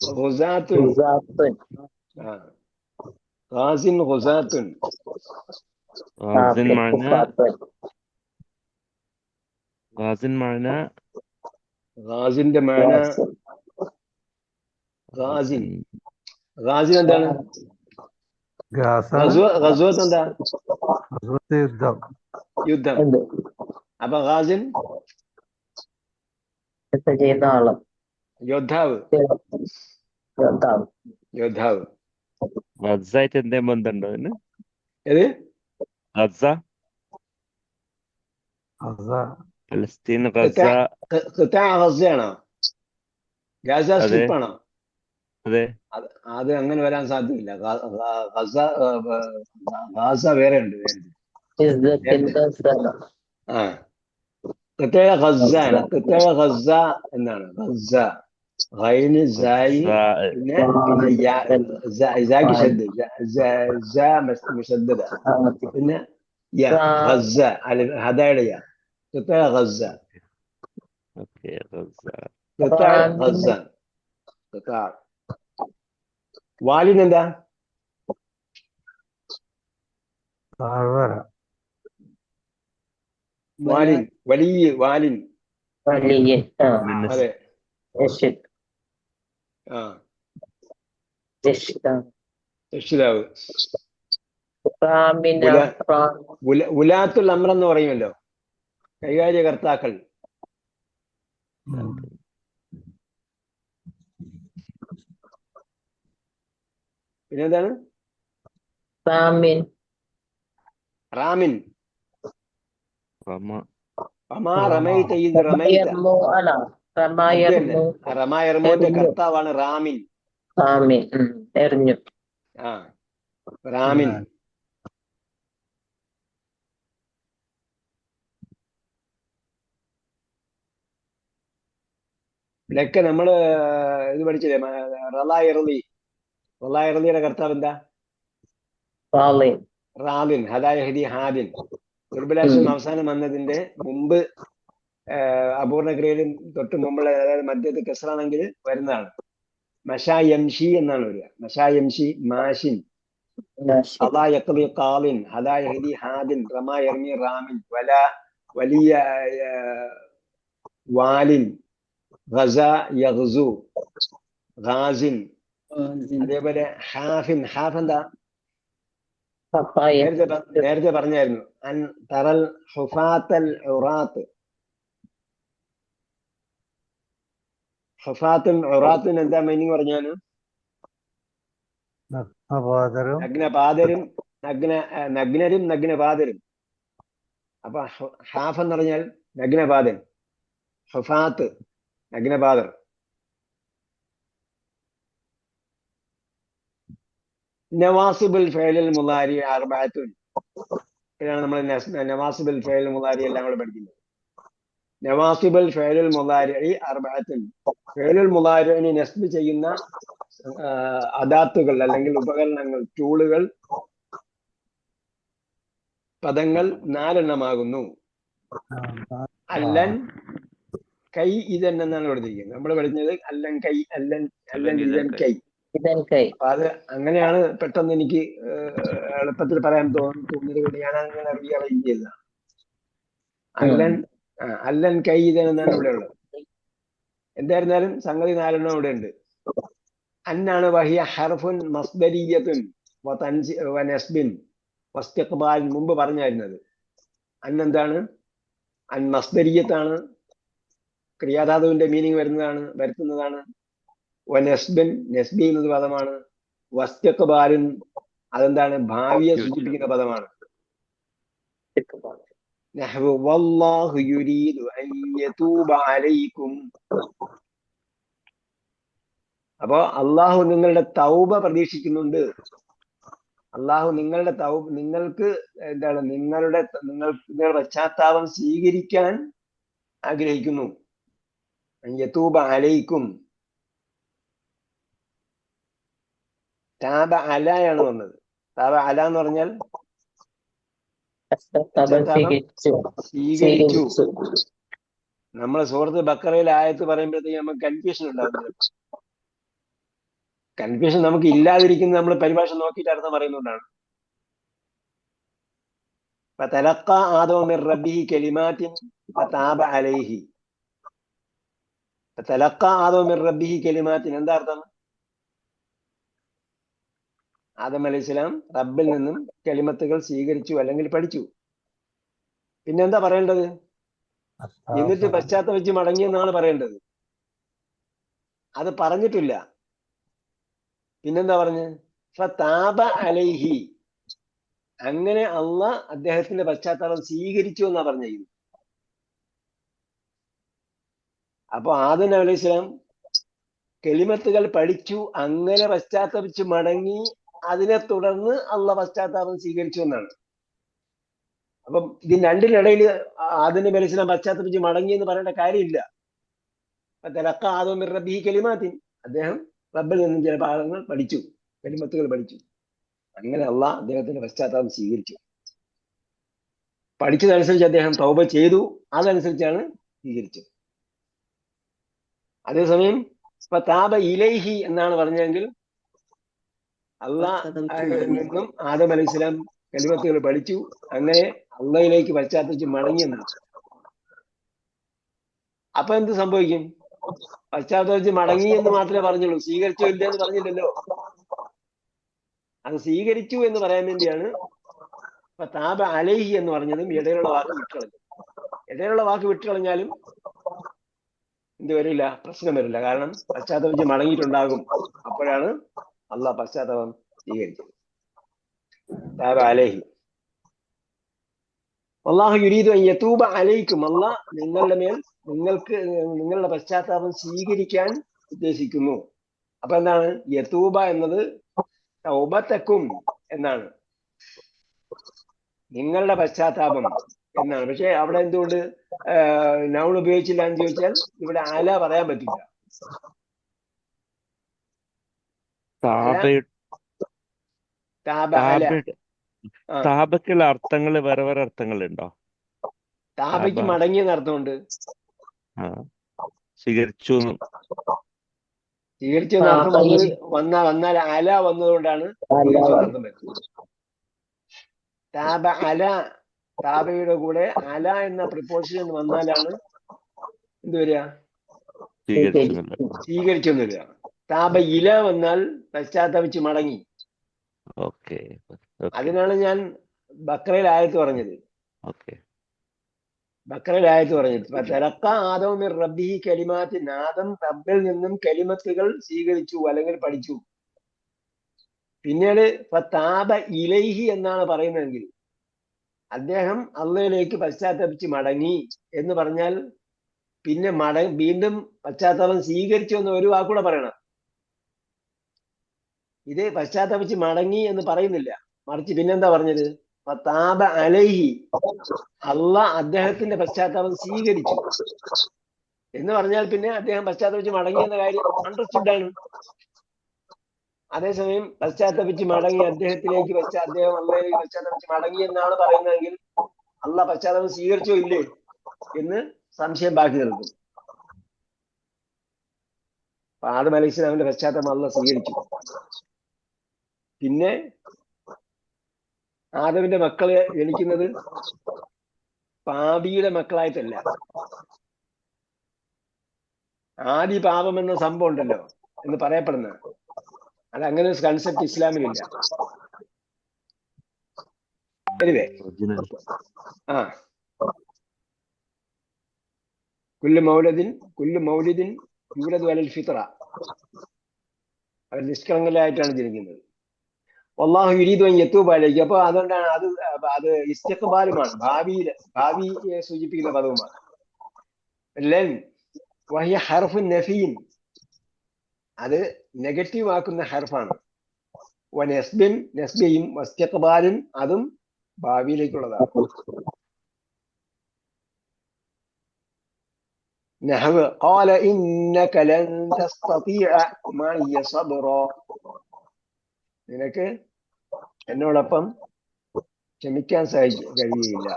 ഗുസാത്തുൻ. ഖുസാത്തുൻ ഗാസിൻ ഗുസാത്തുൻ. ഗാസിൻ മഅന ഖുഫാത്തുൻ ഗാസിൻ മഅന ഗാസിന്റെ മാന ഗാസിൻ. ഗാസിൻ എന്താണ്? ഗാസാണ് ഗസ്വത്ത് എന്താ? ഗസ്വത്ത് യുദ്ധം. യുദ്ധം. ഉണ്ട്. അപ്പൊ ഗാസിൻ യുദ്ധം ചെയ്യുന്ന ആളും യോദ്ധാവ്. യോദ്ധാവ്. യോദ്ധാവ്. ഗസായിട്ട് എന്തേലും ബന്ധമുണ്ടോ അതിന്? ഏത്? ഗസ, അതാ പലസ്തീൻ, ഗസ. ഖിത്താ ഗസയാണോ? ഗാസ അതെ. സ്ട്രിപ്പാണോ? അതെ. അത് അങ്ങനെ വരാൻ സാധ്യതയില്ല. ഗാസ വേറെ ഉണ്ട്. യുദ്ധത്തിൽ ഗസ. ആ ഖിത്താ ഗസ ആണ്. ഖിത്താ ഗസ എന്നാണ്. ഗസ ഗൈന് സായി പിന്നെ ഇസാക്ക് ഷദ്ദ മുഷദ്ദദ പിന്നെ യ ഗസ ഹദായുടെ യ. ഖിത്താ ഗസ. ഓക്കെ, ഗസ. ഖിത്താ ഗസ. ഖിത്താ. വാലിൻ എന്താ? താഴ്വര. വാലിൻ വലിയ വാലിൻ. വലിയ അതെ. രക്ഷിത ആ രക്ഷിത രക്ഷിതാവ്. റാമിന ഉലാത്തുൽ അമ്ര എന്ന് പറയുമല്ലോ, കൈകാര്യകർത്താക്കൾ. പിന്നെന്താണ്? Ramin Ramin. റമ. അമാ റമൈത ഇദ് റമൈത. യർമു അല റമായർമു റമായർമോന്റെ കർത്താവാണ് റാമിൻ. റാമിൻ എറിഞ്ഞു. ആ റാമിൻ. ഇതൊക്കെ നമ്മള് ഇത് പഠിച്ചില്ലേ, റലായിറിയുടെ കർത്താവ് എന്താ? റാലിൻ റാദിൻ. ഹദായഹദി ഹാദിൻ. ദുർബലാക്ഷം അവസാനം വന്നതിന്റെ മുമ്പ് അപൂർണ ക്രിയയിലും തൊട്ട് മുമ്പുള്ള, അതായത് മധ്യത്ത് കെസറാണെങ്കിൽ വരുന്നതാണ്. മഷാ യംഷി എന്നാണ് വരിക. മഷാ യംഷി മാഷിൻ. ഹദാ യഖ്ലി ഖാലിൻ. ഹദാ യഹദി ഹാദിൻ. റമാ യർമി റാമിൻ. വലിയ വാലിൻ. ഗസ യഗ്സു. ഗാസിൻ. അതേപോലെ ഹാഫിൻ. ഹാഫ് എന്താ? നേരത്തെ പറഞ്ഞായിരുന്നു. അൻ തറൽ ഹുഫാത്തൽ ഉറാത്ത്. ഹുഫാത്തുൻ ഉറാത്തുൻ എന്താ മീനിങ് പറഞ്ഞാണ്? നഗ്നപാതരും നഗ്നപാതരും നഗ്നരും നഗ്നപാതരും. അപ്പൊ ഹാഫ് എന്ന് പറഞ്ഞാൽ നഗ്നപാതൻ, ഹുഫാത്ത് നഗ്നപാതർ. നവാസിബുൽ ഫഅലുൽ മുളാരി അർബഅത്തുൻ. ഇതാണ് നമ്മൾ നവാസിബുൽ ഫഅലുൽ മുളാരി എല്ലാം കൂടെ പഠിക്കുന്നത്. നവാസിബുൽ ഫഅലുൽ മുളാരി അർബഅത്തുൻ. ഫഅലുൽ മുളാരിനെ നസ്ബ് ചെയ്യുന്ന അദാത്തുകൾ അല്ലെങ്കിൽ ഉപകരണങ്ങൾ, ടൂളുകൾ, പദങ്ങൾ 4 എണ്ണമാകുന്നു. അല്ലൻ, കൈ, ഇതൻ എന്നാണ് പഠിച്ചിരിക്കുന്നത്. നമ്മൾ പഠിച്ചത് അല്ലൻ, കൈ, അല്ലൻ, ഇതൻ, കൈ. അപ്പൊ അത് അങ്ങനെയാണ് പെട്ടെന്ന് എനിക്ക് എളുപ്പത്തിൽ പറയാൻ തോന്നിയത് കൊണ്ട് ഞാൻ അങ്ങനെ റീഅറേഞ്ച് ചെയ്തതാണ്. അല്ലൻ, കൈ, ഇതൻ എന്നാണ് ഇവിടെ ഉള്ളത്. എന്തായിരുന്നാലും സംഗതി 4 എണ്ണം ഇവിടെ ഉണ്ട്. അന്നാണ് വഹിയ ഹർഫുൻ മസ്ദരിയത്തുൻ വനസ്ബിൻ വസ്തിഖ്ബാൽ. മുമ്പ് പറഞ്ഞായിരുന്നത് അന്നെന്താണ്? അൻ മസ്ദരിയത്താണ്, ക്രിയാധാതുവിന്റെ മീനിങ് വരുത്തുന്നതാണ്. വനസ്ബിൻ, നസ്ബി എന്നത് പദമാണ്. വസ്തിഖ്ബാലുൻ, അതെന്താണ്? ഭാവിയെ സൂചിപ്പിക്കുന്ന പദമാണ്. നഹ്വു വല്ലാഹു യുരീദു അൻ യതൂബ അലൈക്കും. അപ്പോ അള്ളാഹു നിങ്ങളുടെ തൗബ പ്രതീക്ഷിക്കുന്നുണ്ട്. അള്ളാഹു നിങ്ങളുടെ നിങ്ങൾക്ക് എന്താണ്? നിങ്ങളുടെ പശ്ചാത്താപം സ്വീകരിക്കാൻ ആഗ്രഹിക്കുന്നു. യതൂബ അലൈക്കും. താബ അലയാണ് വന്നത്. താബ അല എന്ന് പറഞ്ഞാൽ സ്വീകരിച്ചു. നമ്മളെ സൂറത്ത് ബക്കറയിൽ ആയത്ത് പറയുമ്പോഴത്തേക്ക് നമുക്ക് കൺഫ്യൂഷൻ ഉണ്ടാകുന്നത്. കൺഫ്യൂഷൻ നമുക്ക് ഇല്ലാതിരിക്കുന്നത് നമ്മൾ പരിഭാഷ നോക്കിയിട്ട് അർത്ഥം പറയുന്നതുകൊണ്ടാണ്. ഫതലഖാ ആദമു മിർ റബ്ബിഹി കലിമാത്തിൻ ഫതാബ അലൈഹി. ഫതലഖാ ആദമു മിർ റബ്ബിഹി കലിമാത്തിൻ എന്താ അർത്ഥം? ആദം അലൈഹിസ്സലാം റബ്ബിൽ നിന്നും കലിമത്തുകൾ സ്വീകരിച്ചു അല്ലെങ്കിൽ പഠിച്ചു. പിന്നെന്താ പറയേണ്ടത്? എന്നിട്ട് പശ്ചാത്തപിച്ച് മടങ്ങിയെന്നാണ് പറയേണ്ടത്. അത് പറഞ്ഞിട്ടില്ല. പിന്നെന്താ പറഞ്ഞ്? ഫതാബ അലൈഹി. അങ്ങനെ അള്ളാഹ് അദ്ദേഹത്തിന്റെ പശ്ചാത്തലം സ്വീകരിച്ചു എന്നാ പറഞ്ഞിരിക്കുന്നത്. അപ്പൊ ആദം അലൈഹിസ്സലാം കലിമത്തുകൾ പഠിച്ചു, അങ്ങനെ പശ്ചാത്തപിച്ച് മടങ്ങി, അതിനെ തുടർന്ന് അള്ളാഹ് പശ്ചാത്താപം സ്വീകരിച്ചു എന്നാണ്. അപ്പം ഇതിന് രണ്ടിനിടയിൽ ആദം നബി അലൈഹിസ്സലാം പശ്ചാത്തപിച്ച് മടങ്ങി എന്ന് പറയേണ്ട കാര്യമില്ല. ഫതലഖാ ആദമു മിർ റബ്ബിഹി കലിമാത്തിൻ. അദ്ദേഹം റബ്ബിൽ നിന്നും ചില ഭാഗങ്ങൾ പഠിച്ചു, കലിമത്തുകൾ പഠിച്ചു. അങ്ങനെ അള്ളാഹ് അദ്ദേഹത്തിന്റെ പശ്ചാത്താപം സ്വീകരിച്ചു. പഠിച്ചതനുസരിച്ച് അദ്ദേഹം തൗബ ചെയ്തു, അതനുസരിച്ചാണ് സ്വീകരിച്ചത്. അതേസമയം ഫതാബ ഇലൈഹി എന്നാണ് പറഞ്ഞതെങ്കിൽ അള്ളാഹ് നിന്നും ആദം അലൈഹിസ്സലാം കലിമത്തുകൾ പഠിച്ചു, അങ്ങനെ അള്ളാഹിലേക്ക് പശ്ചാത്തപിച്ച് മടങ്ങിയെന്നാണ്. അപ്പൊ എന്ത് സംഭവിക്കും? പശ്ചാത്തപിച്ച് മടങ്ങി എന്ന് മാത്രമേ പറഞ്ഞുള്ളൂ, സ്വീകരിച്ചോ ഇല്ല എന്ന് പറഞ്ഞില്ലല്ലോ. അത് സ്വീകരിച്ചു എന്ന് പറയാൻ വേണ്ടിയാണ് ഫതാബ അലൈഹി എന്ന് പറഞ്ഞതും ഇടയിലുള്ള വാക്ക് വിട്ടുകളഞ്ഞു. ഇടയിലുള്ള വാക്ക് വിട്ടുകളഞ്ഞാലും എന്ത് വരില്ല? പ്രശ്നം വരില്ല. കാരണം പശ്ചാത്തപിച്ച് മടങ്ങിയിട്ടുണ്ടാകും. അപ്പോഴാണ് അള്ളാഹ് പശ്ചാത്തലം സ്വീകരിച്ചത്. താബ അലൈഹി. അല്ലാഹു യുരീദു അൻ യതൂബ അലൈക്കും. അള്ളാഹ് നിങ്ങളുടെ മേൽ നിങ്ങളുടെ പശ്ചാത്താപം സ്വീകരിക്കാൻ ഉദ്ദേശിക്കുന്നു. അപ്പൊ എന്താണ്? യതൂബ എന്നത് തൗബതക്കും എന്നാണ്, നിങ്ങളുടെ പശ്ചാത്താപം എന്നാണ്. പക്ഷെ അവിടെ എന്തുകൊണ്ട് നൗൺ ഉപയോഗിച്ചില്ല എന്ന് ചോദിച്ചാൽ ഇവിടെ അല പറയാൻ പറ്റില്ല. താബക്കുള്ള അർത്ഥങ്ങൾ വേറെ വേറെ അർത്ഥങ്ങളുണ്ടോ? താബയ്ക്ക് മടങ്ങിയെന്ന് അർത്ഥമുണ്ട്. സ്വീകരിച്ചു എന്ന അർത്ഥം വന്നാൽ അല വന്നതുകൊണ്ടാണ് അർത്ഥം വരുന്നത്. താബ അല, താബയുടെ കൂടെ അല എന്ന പ്രിപ്പോസിഷൻ വന്നാലാണ് എന്ത് വരിക? സ്വീകരിച്ചു എന്ന് വരിക. താബ ഇല വന്നാൽ പശ്ചാത്തപിച്ച് മടങ്ങി. അതിനാണ് ഞാൻ ബക്രയിൽ ആയത്ത് പറഞ്ഞത്. ബക്രയിൽ ആയത്ത് പറഞ്ഞത് ഫതലഖാ ആദമു മിർ റബ്ബിഹി കലിമാത്തിൻ. ആദം റബ്ബിൽ നിന്നും കലിമത്തുകൾ സ്വീകരിച്ചു അല്ലെങ്കിൽ പഠിച്ചു. പിന്നീട് ഫതാബ ഇലൈഹി എന്നാണ് പറയുന്നതെങ്കിൽ അദ്ദേഹം അള്ളയിലേക്ക് പശ്ചാത്തപിച്ച് മടങ്ങി എന്ന് പറഞ്ഞാൽ പിന്നെ വീണ്ടും പശ്ചാത്താപം സ്വീകരിച്ചു എന്ന് ഒരു വാക്കൂടെ പറയണം. ഇത് പശ്ചാത്തപിച്ച് മടങ്ങി എന്ന് പറയുന്നില്ല, മറിച്ച് പിന്നെന്താ പറഞ്ഞത്? ഫതാബ അലൈഹി, അള്ളാഹ് അദ്ദേഹത്തിന്റെ പശ്ചാത്താപം സ്വീകരിച്ചു എന്ന് പറഞ്ഞാൽ പിന്നെ അദ്ദേഹം പശ്ചാത്തപിച്ച് മടങ്ങി എന്ന കാര്യം അണ്ടർസ്റ്റുഡ് ആണ്. അതേസമയം പശ്ചാത്തപിച്ച് മടങ്ങി അദ്ദേഹത്തിലേക്ക് അദ്ദേഹം അള്ളയിലേക്ക് പശ്ചാത്തപിച്ച് മടങ്ങി എന്നാണ് പറയുന്നതെങ്കിൽ അള്ളാഹ് പശ്ചാത്തലം സ്വീകരിച്ചോ ഇല്ലേ എന്ന് സംശയം ബാക്കി നിൽക്കും. ആദം അലൈഹി സ്വലാമിന്റെ പശ്ചാത്തലം അള്ളാഹ് സ്വീകരിച്ചു. പിന്നെ ആദമിന്റെ മക്കളെ ജനിക്കുന്നത് പാപിയുടെ മക്കളായിട്ടല്ല. ആദി പാപം എന്ന സംഭവം ഉണ്ടല്ലോ എന്ന് പറയപ്പെടുന്ന, അത് അങ്ങനെ ഒരു കൺസെപ്റ്റ് ഇസ്ലാമിലില്ല. കുല്ലു മൗലിദിൻ യൂലദു അലൽ ഫിത്ര, അവർ നിഷ്കളങ്കരായിട്ടാണ് ജനിക്കുന്നത്. വല്ലാഹു യുരീദു അൻ യതൂബ അലൈഹി, അപ്പൊ അതുകൊണ്ടാണ് അത് ഇസ്തിഖ്ബാലുമാണ്, ഭാവിയെ സൂചിപ്പിക്കുന്ന പദവുമാണ്. ലൻ വഹിയ ഹർഫുൻ നഫീൻ, അത് നെഗറ്റീവ് ആക്കുന്ന ഹർഫാണ്. വനസ്ബിൻ, നസ്ബിയും വസ്തിഖ്ബാലുൻ, അതും ഭാവിയിലേക്കുള്ളതാണ്. നഹ്വ് ഖാല ഇന്നക ലൻ തസ്തതിഅ മഇയ സബ്റ, നിനക്ക് എന്നോടൊപ്പം ക്ഷമിക്കാൻ കഴിയില്ല.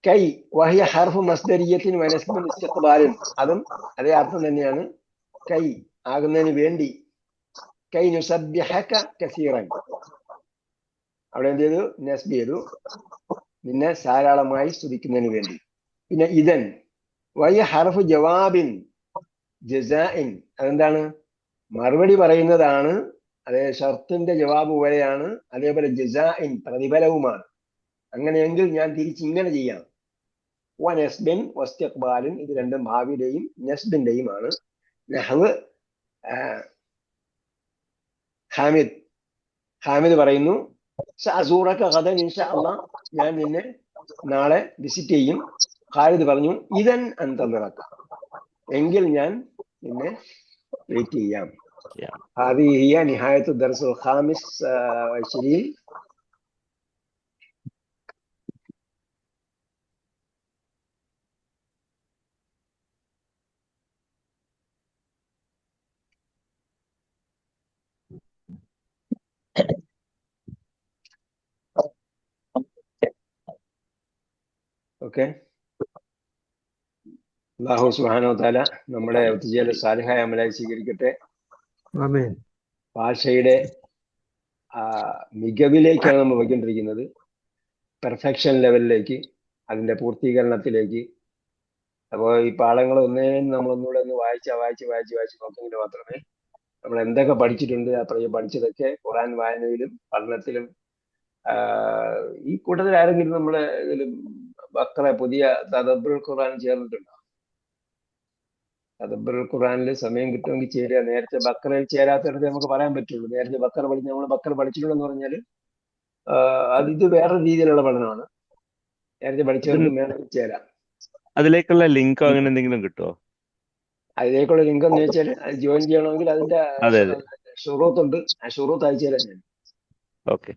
കൈ വഹിയ ഹർഫു മസ്ദരിയത്തിൻ വനസ്ബിൻ ഇസ്തിഖ്ബാലുൻ, അതും അതേ അർത്ഥം തന്നെയാണ്. കൈ ആകുന്നതിന് വേണ്ടി. കൈ നുസബ്ബിഹക കസീറൻ, അവിടെ എന്ത് ചെയ്തു? നസ്ബ് ചെയ്തു, നിന്നെ ധാരാളമായി സ്തുതിക്കുന്നതിന് വേണ്ടി. പിന്നെ ഇദൻ വഹിയ ഹർഫു ജവാബിൻ ജസാഇൻ, അതെന്താണ്? മറുപടി പറയുന്നതാണ്. അതേ ഷർത്തിന്റെ ജവാബ് പോലെയാണ്. അതേപോലെ ജസാഇൻ, പ്രതിഫലവുമാണ്. അങ്ങനെയെങ്കിൽ ഞാൻ തിരിച്ചിങ്ങനെ ചെയ്യാം. വനസ്ബിൻ വസ്തിഖ്ബാലിൻ, ഇത് രണ്ടും ഭാവിയുടെയും നസ്ബിന്റെയും ആണ്. നഹ്വ് ഹാമിദ് പറയുന്നു, സഅസൂറക ഗദൻ ഇൻഷാ അല്ലാഹ്, ഞാൻ നിന്നെ നാളെ വിസിറ്റ് ചെയ്യും. ഖാലിദ് പറഞ്ഞു, ഇദൻ അന്തളിറക്ക, എങ്കിൽ ഞാൻ നിന്നെ വെയിറ്റ് ചെയ്യാം. هذه هي نهاية الدرس الخامس والعشرين. ഓക്കെ. അല്ലാഹു സുബ്ഹാനഹു വ തആല നമ്മുടെ ഒത്തുചേരൽ സാലിഹായ അമലായി സ്വീകരിക്കട്ടെ. ആമീൻ. ഭാഷയുടെ മികവിലേക്കാണ് നമ്മൾ പോയിക്കൊണ്ടിരിക്കുന്നത്, പെർഫെക്ഷൻ ലെവലിലേക്ക്, അതിന്റെ പൂർത്തീകരണത്തിലേക്ക്. അപ്പോൾ ഈ പാഠങ്ങൾ നമ്മളൊന്നുകൂടെ ഒന്ന് വായിച്ച് നോക്കെങ്കിൽ മാത്രമേ നമ്മൾ എന്തൊക്കെ പഠിച്ചിട്ടുണ്ട്, പഠിച്ചതൊക്കെ ഖുർആൻ വായനയിലും പഠനത്തിലും. ഈ കൂട്ടത്തിൽ ആരെങ്കിലും നമ്മളെ ഇതിലും ബഖറ പുതിയ തദബ്ബുറുൽ ഖുർആൻ ചേർന്നിട്ടുണ്ടോ? തദബ്ബുറുൽ ഖുർആനിൽ സമയം കിട്ടുമെങ്കിൽ ചേരുക. നേരത്തെ ബഖറയിൽ ചേരാത്തടത്ത് നമുക്ക് പറയാൻ പറ്റുള്ളൂ. നേരത്തെ ബഖറ നമ്മൾ ബഖറ പഠിച്ചിട്ടുണ്ടെന്ന് പറഞ്ഞാൽ ഇത് വേറെ രീതിയിലുള്ള പഠനമാണ്. നേരത്തെ പഠിച്ചവർക്ക് വേണമെങ്കിൽ ചേരാം. അതിലേക്കുള്ള ലിങ്കോ അങ്ങനെ എന്തെങ്കിലും കിട്ടുമോ? അതിലേക്കുള്ള ലിങ്ക് എന്ന് വെച്ചാൽ അത് ജോയിൻ ചെയ്യണമെങ്കിൽ അതിന്റെ ഷുറൂത്തുണ്ട്. ആ ഷുറൂത്ത് അയച്ചു തരാം ഞാൻ. ഓക്കെ.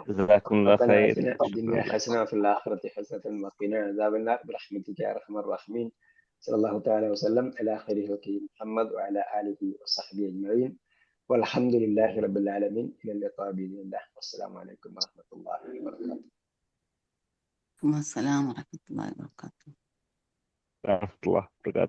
جزاكم الله خير. الدنيا حسنة وفي الآخرة حسنة وقنا عذاب النار برحمتك يا أرحم الراحمين. صلى الله تعالى وسلم على خيره وكريم محمد وعلى آله وصحبه أجمعين والحمد لله رب العالمين. إلى اللقاء بإذن الله. والسلام عليكم ورحمة الله وبركاته. السلام ورحمة الله وبركاته. ورحمة الله وبركاته.